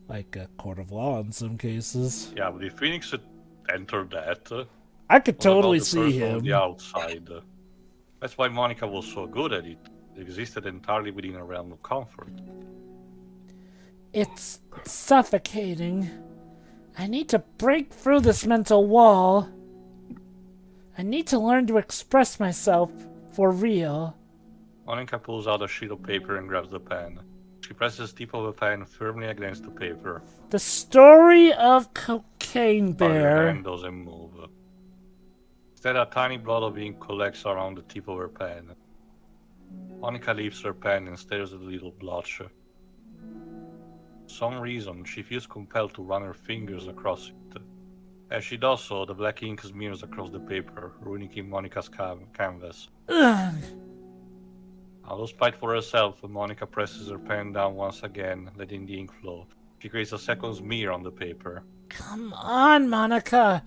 Like a court of law in some cases. Yeah, but if Phoenix had entered that, I could what about totally the see person on him. the outside? That's why Monika was so good at it. It existed entirely within a realm of comfort. It's suffocating. I need to break through this mental wall. I need to learn to express myself for real. Monika pulls out a sheet of paper and grabs the pen. She presses the tip of the pen firmly against the paper. The story of Cocaine But her Bear. hand doesn't move. Instead, a tiny blood of ink collects around the tip of her pen. Monika leaves her pen and stares at the little blotch. For some reason, she feels compelled to run her fingers across it. As she does so, the black ink smears across the paper, ruining Monika's canvas. Ugh. Out of spite for herself, Monika presses her pen down once again, letting the ink flow. She creates a second smear on the paper. Come on, Monika.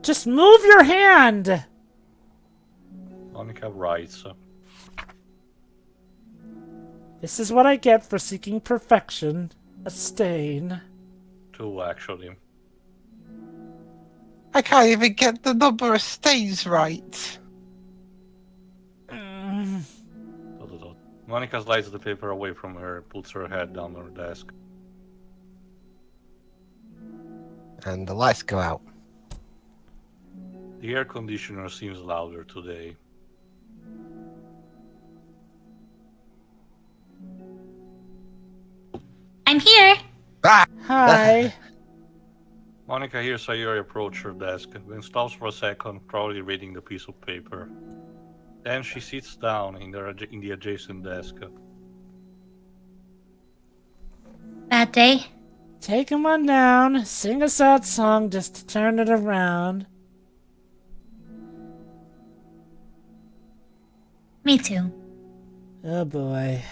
Just move your hand. Monika writes. This is what I get for seeking perfection. A stain. 2, actually. I can't even get the number of stains right. Monika slides the paper away from her, puts her head down on her desk. And the lights go out. The air conditioner seems louder today. I'm here. Ah! Hi. Monika hears Sayori approach her desk, then stops for a second, probably reading the piece of paper. Then she sits down in the adjacent desk. Bad day? Take him on down. Sing a sad song just to turn it around. Me too. Oh boy.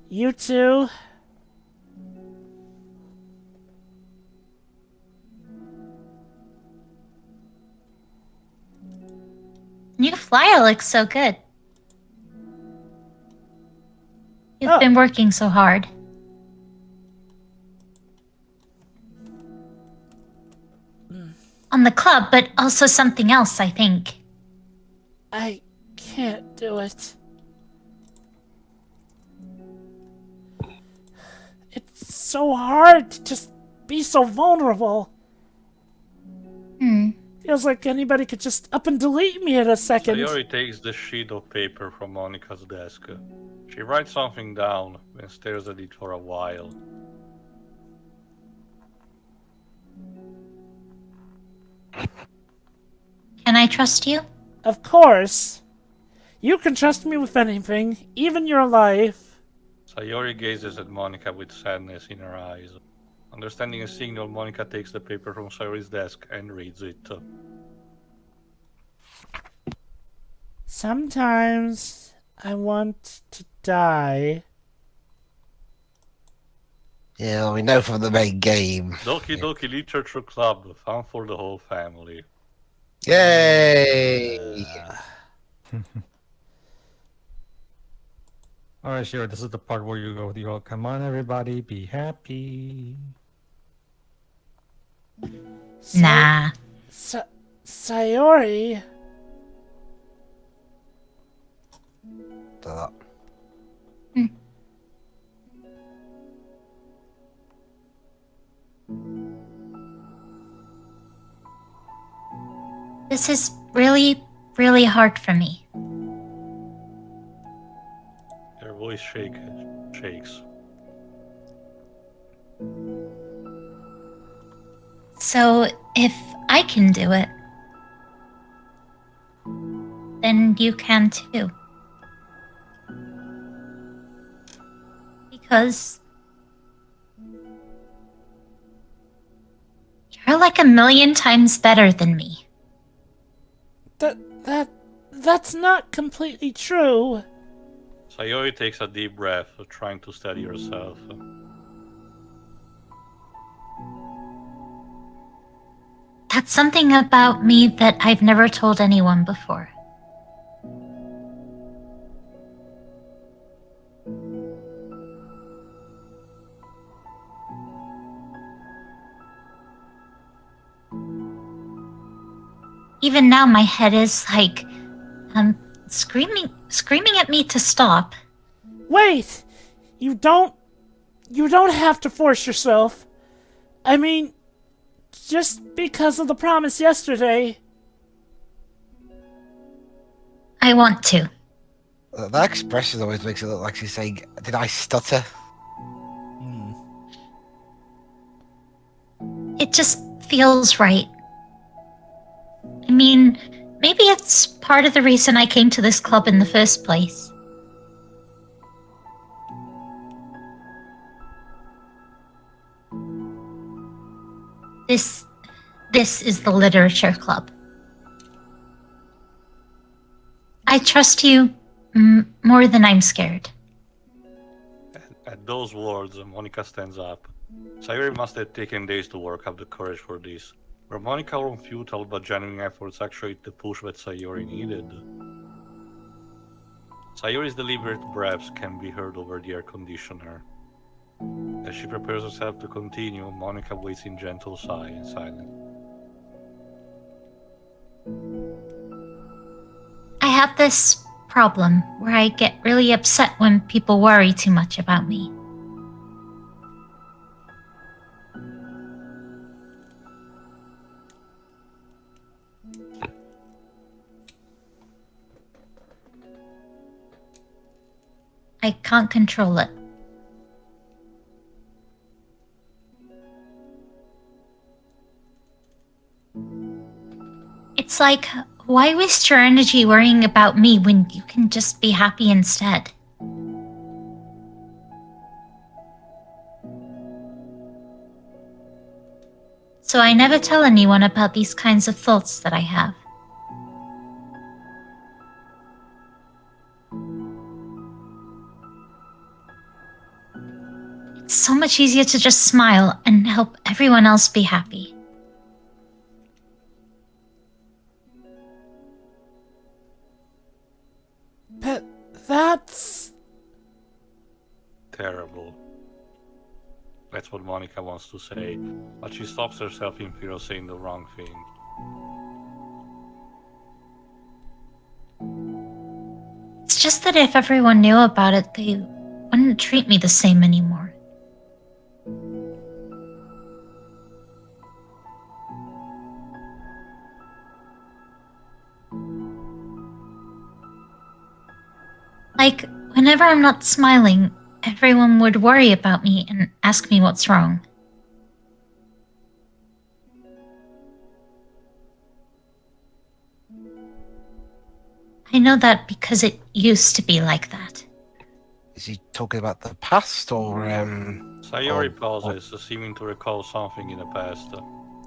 You too? New flyer looks so good. You've Oh. been working so hard. On the club, but also something else, I think. I can't do it. It's so hard to just be so vulnerable. Feels like anybody could just up and delete me in a second. Sayori takes the sheet of paper from Monika's desk. She writes something down, then stares at it for a while. Can I trust you? Of course. You can trust me with anything, even your life. Sayori gazes at Monika with sadness in her eyes. Understanding a signal, Monika takes the paper from Sayori's desk and reads it. Sometimes I want to die. Yeah, we know from the main game. Doki Doki Literature Club, fun for the whole family. Yay! Alright, sure. This is the part where you go, come on, everybody, be happy. Nah. Sayori? That. This is really, really hard for me. Her voice shakes. So, if I can do it, then you can too. Because you're like a million times better than me. That's not completely true. Sayori takes a deep breath, trying to steady herself. That's something about me that I've never told anyone before. Even now my head is like screaming at me to stop. Wait! You don't have to force yourself. I mean, just because of the promise yesterday. I want to. That expression always makes it look like she's saying, "Did I stutter?" It just feels right. I mean, maybe it's part of the reason I came to this club in the first place. This is the literature club. I trust you more than I'm scared. At those words, Monika stands up. Sayori must have taken days to work up the courage for this. Were Monika on futile but genuine efforts actually the push that Sayori needed? Sayori's deliberate breaths can be heard over the air conditioner. As she prepares herself to continue, Monika waits in gentle silence. I have this problem where I get really upset when people worry too much about me. I can't control it. It's like, why waste your energy worrying about me when you can just be happy instead? So I never tell anyone about these kinds of thoughts that I have. It's so much easier to just smile and help everyone else be happy. But that's... Terrible. That's what Monika wants to say, but she stops herself in fear of saying the wrong thing. It's just that if everyone knew about it, they wouldn't treat me the same anymore. Like, whenever I'm not smiling, everyone would worry about me and ask me what's wrong. I know that because it used to be like that. Is he talking about the past or Sayori pauses, seeming to recall something in the past.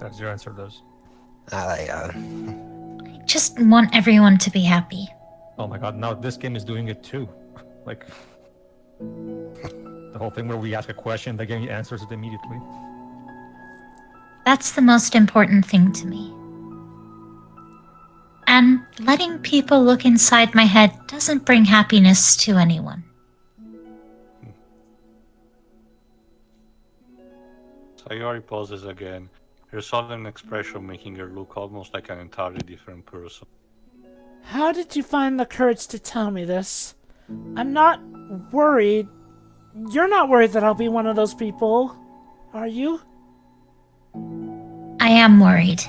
That's your answer, those. I I just want everyone to be happy. Oh my god, now this game is doing it too. Like, the whole thing where we ask a question, the game answers it immediately. That's the most important thing to me. And letting people look inside my head doesn't bring happiness to anyone. Sayori pauses again, her sudden expression making her look almost like an entirely different person. How did you find the courage to tell me this? I'm not worried. You're not worried that I'll be one of those people, are you? I am worried.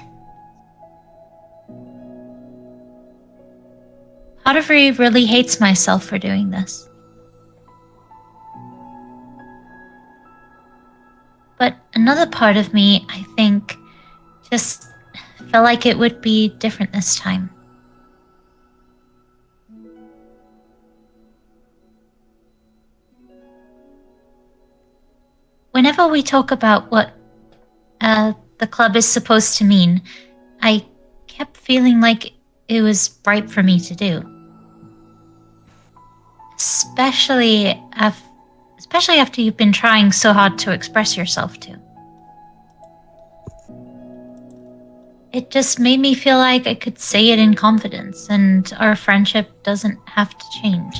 Part of me really hates myself for doing this. But another part of me, I think, just felt like it would be different this time. Whenever we talk about what the club is supposed to mean, I kept feeling like it was right for me to do. Especially after you've been trying so hard to express yourself too. It just made me feel like I could say it in confidence, and our friendship doesn't have to change.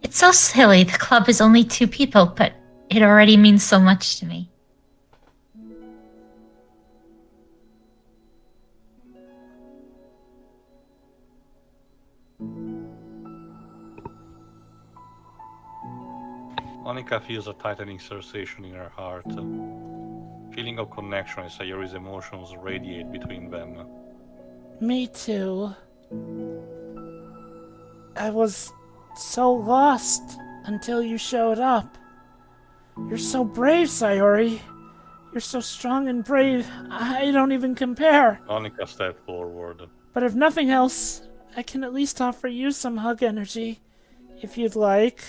It's so silly. The club is only 2 people, but it already means so much to me. Monika feels a tightening sensation in her heart. Feeling of connection as Sayori's emotions radiate between them. Me too. I was so lost until you showed up. You're so brave, Sayori. You're so strong and brave, I don't even compare. Monika stepped forward. But if nothing else, I can at least offer you some hug energy, if you'd like.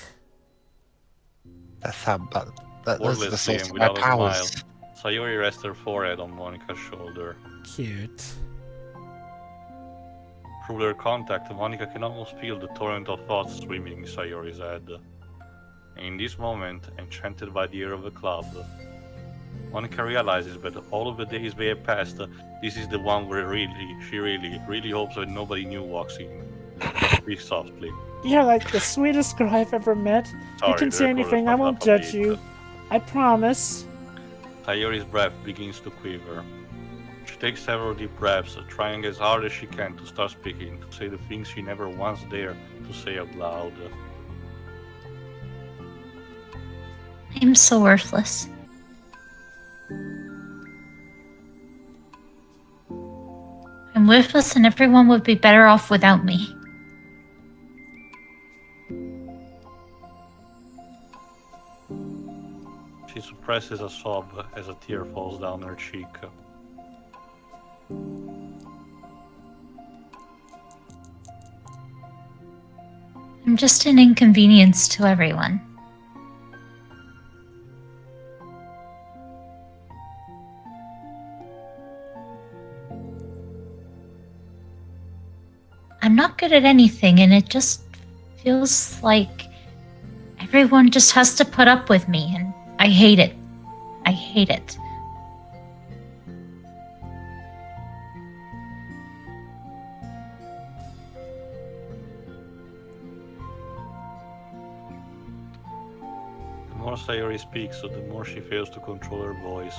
That's how. Those are the Wordlessly source and of my without a smile, powers. Sayori rests her forehead on Monika's shoulder. Cute. Through their contact, Monika can almost feel the torrent of thoughts swimming in Sayori's head. In this moment, enchanted by the air of the club, Monika realizes that all of the days they have passed, this is the one where she really hopes that nobody new walks in. Speak softly. You're like the sweetest girl I've ever met. Sorry, You can the say recorder anything, I fucked won't up a judge bit. you. I promise. Sayori's breath begins to quiver. She takes several deep breaths, trying as hard as she can to start speaking, to say the things she never once dared to say out loud. I'm so worthless. I'm worthless and everyone would be better off without me. She suppresses a sob as a tear falls down her cheek. I'm just an inconvenience to everyone. I'm not good at anything, and it just feels like everyone just has to put up with me, and I hate it. I hate it. The more Sayori speaks, the more she fails to control her voice,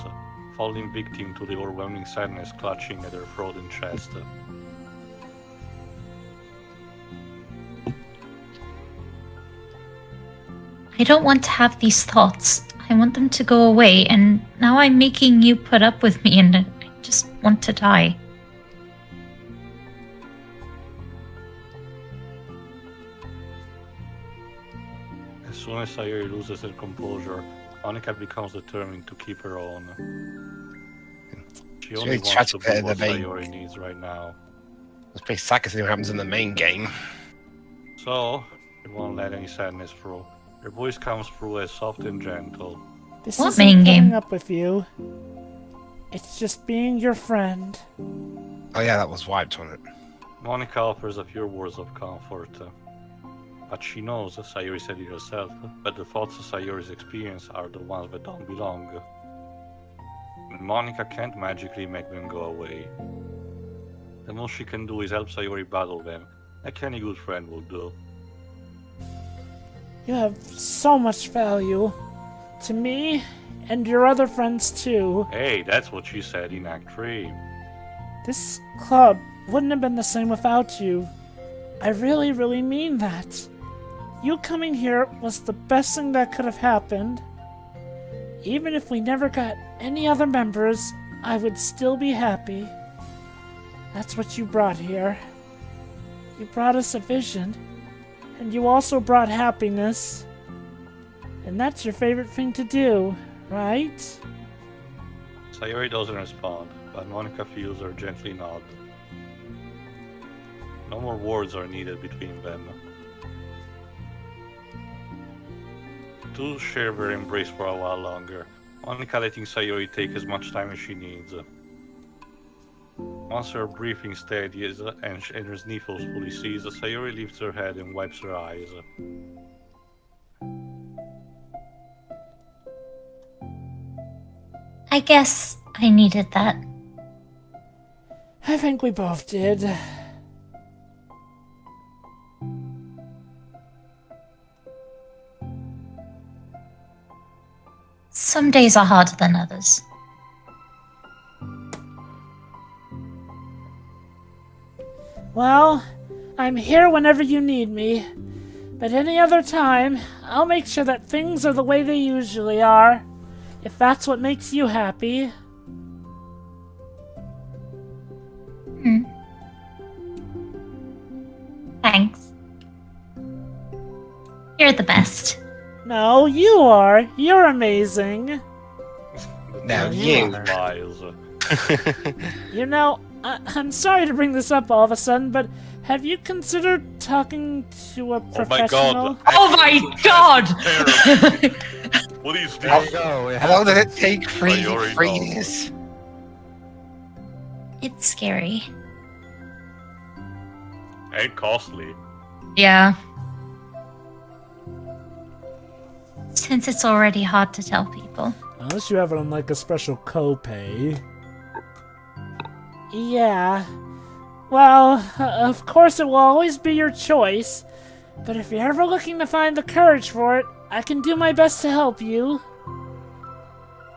falling victim to the overwhelming sadness clutching at her throat and chest. I don't want to have these thoughts. I want them to go away, and now I'm making you put up with me, and I just want to die. As soon as Sayori loses her composure, Monika becomes determined to keep her own. She It's only really wants to tragic be that what the main- Sayori needs right now. It's pretty sad considering what happens in the main game. So, she won't let any sadness through. Her voice comes through as soft and gentle. This What isn't main putting game? up with you. It's just being your friend. Oh yeah, that was wiped on it. Monika offers a few words of comfort. But she knows, Sayori said it herself, that the thoughts Sayori's experience are the ones that don't belong. And Monika can't magically make them go away. The most she can do is help Sayori battle them, like any good friend will do. You have so much value. To me, and your other friends too. Hey, that's what she said in Act 3. This club wouldn't have been the same without you. I really mean that. You coming here was the best thing that could have happened. Even if we never got any other members, I would still be happy. That's what you brought here. You brought us a vision, and you also brought happiness. And that's your favorite thing to do, right? Sayori doesn't respond, but Monika feels her gently nod. No more words are needed between them. The two share their embrace for a while longer, Monika letting Sayori take as much time as she needs. Once her breathing steadies and her sniffles fully cease, Sayori lifts her head and wipes her eyes. I guess I needed that. I think we both did. Some days are harder than others. Well, I'm here whenever you need me. But any other time, I'll make sure that things are the way they usually are. If that's what makes you happy. Thanks. You're the best. No, you are. You're amazing. Now you. Smiles. You know, I'm sorry to bring this up all of a sudden, but have you considered talking to a professional? Oh my god! Terrible. What is There you this? go. How long did it take? Three Sayori knows. years? It's scary. And costly. Yeah. Since it's already hard to tell people. Unless you have it on like a special copay. Yeah. Well, of course it will always be your choice. But if you're ever looking to find the courage for it, I can do my best to help you.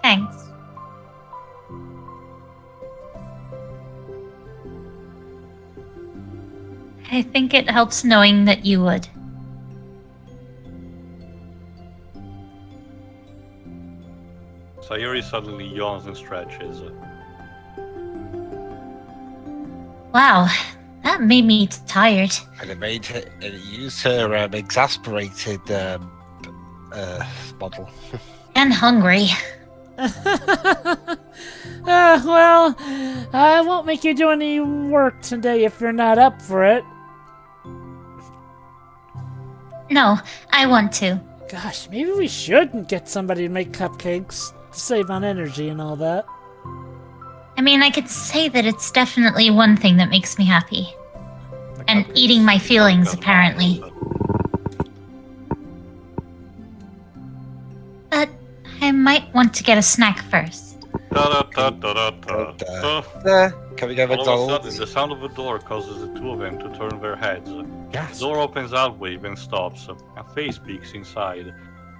Thanks. I think it helps knowing that you would. Sayori suddenly yawns and stretches. Wow, that made me tired. And it used her exasperated model. And hungry. Well, I won't make you do any work today if you're not up for it. No, I want to. Gosh, maybe we shouldn't get somebody to make cupcakes to save on energy and all that. I mean, I could say that it's definitely one thing that makes me happy. And eating my feelings, apparently. But I might want to get a snack first. Can we go All of a McDonald's? sudden, the sound of a door causes the two of them to turn their heads. Yes. The door opens outward and stops. A face peeks inside.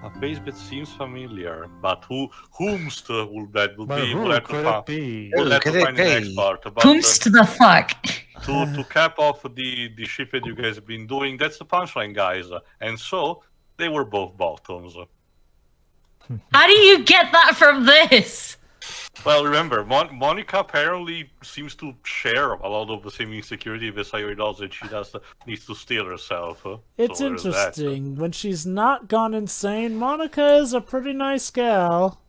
A face that seems familiar, but whomst will that will But be? who We'll have to could find. it be? We'll have could to it find the next be? part. But Whomst the fuck? to cap off the shit that you guys have been doing, that's the punchline, guys. And so they were both bottoms. How do you get that from this? Well, remember, Monika apparently seems to share a lot of the same insecurity that Sayori does, and she needs to steal herself. It's So there's that. interesting. When she's not gone insane, Monika is a pretty nice gal.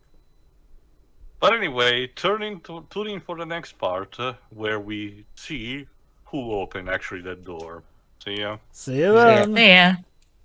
But anyway, tuning for the next part, where we see who opened actually that door. See ya. See you then. Yeah.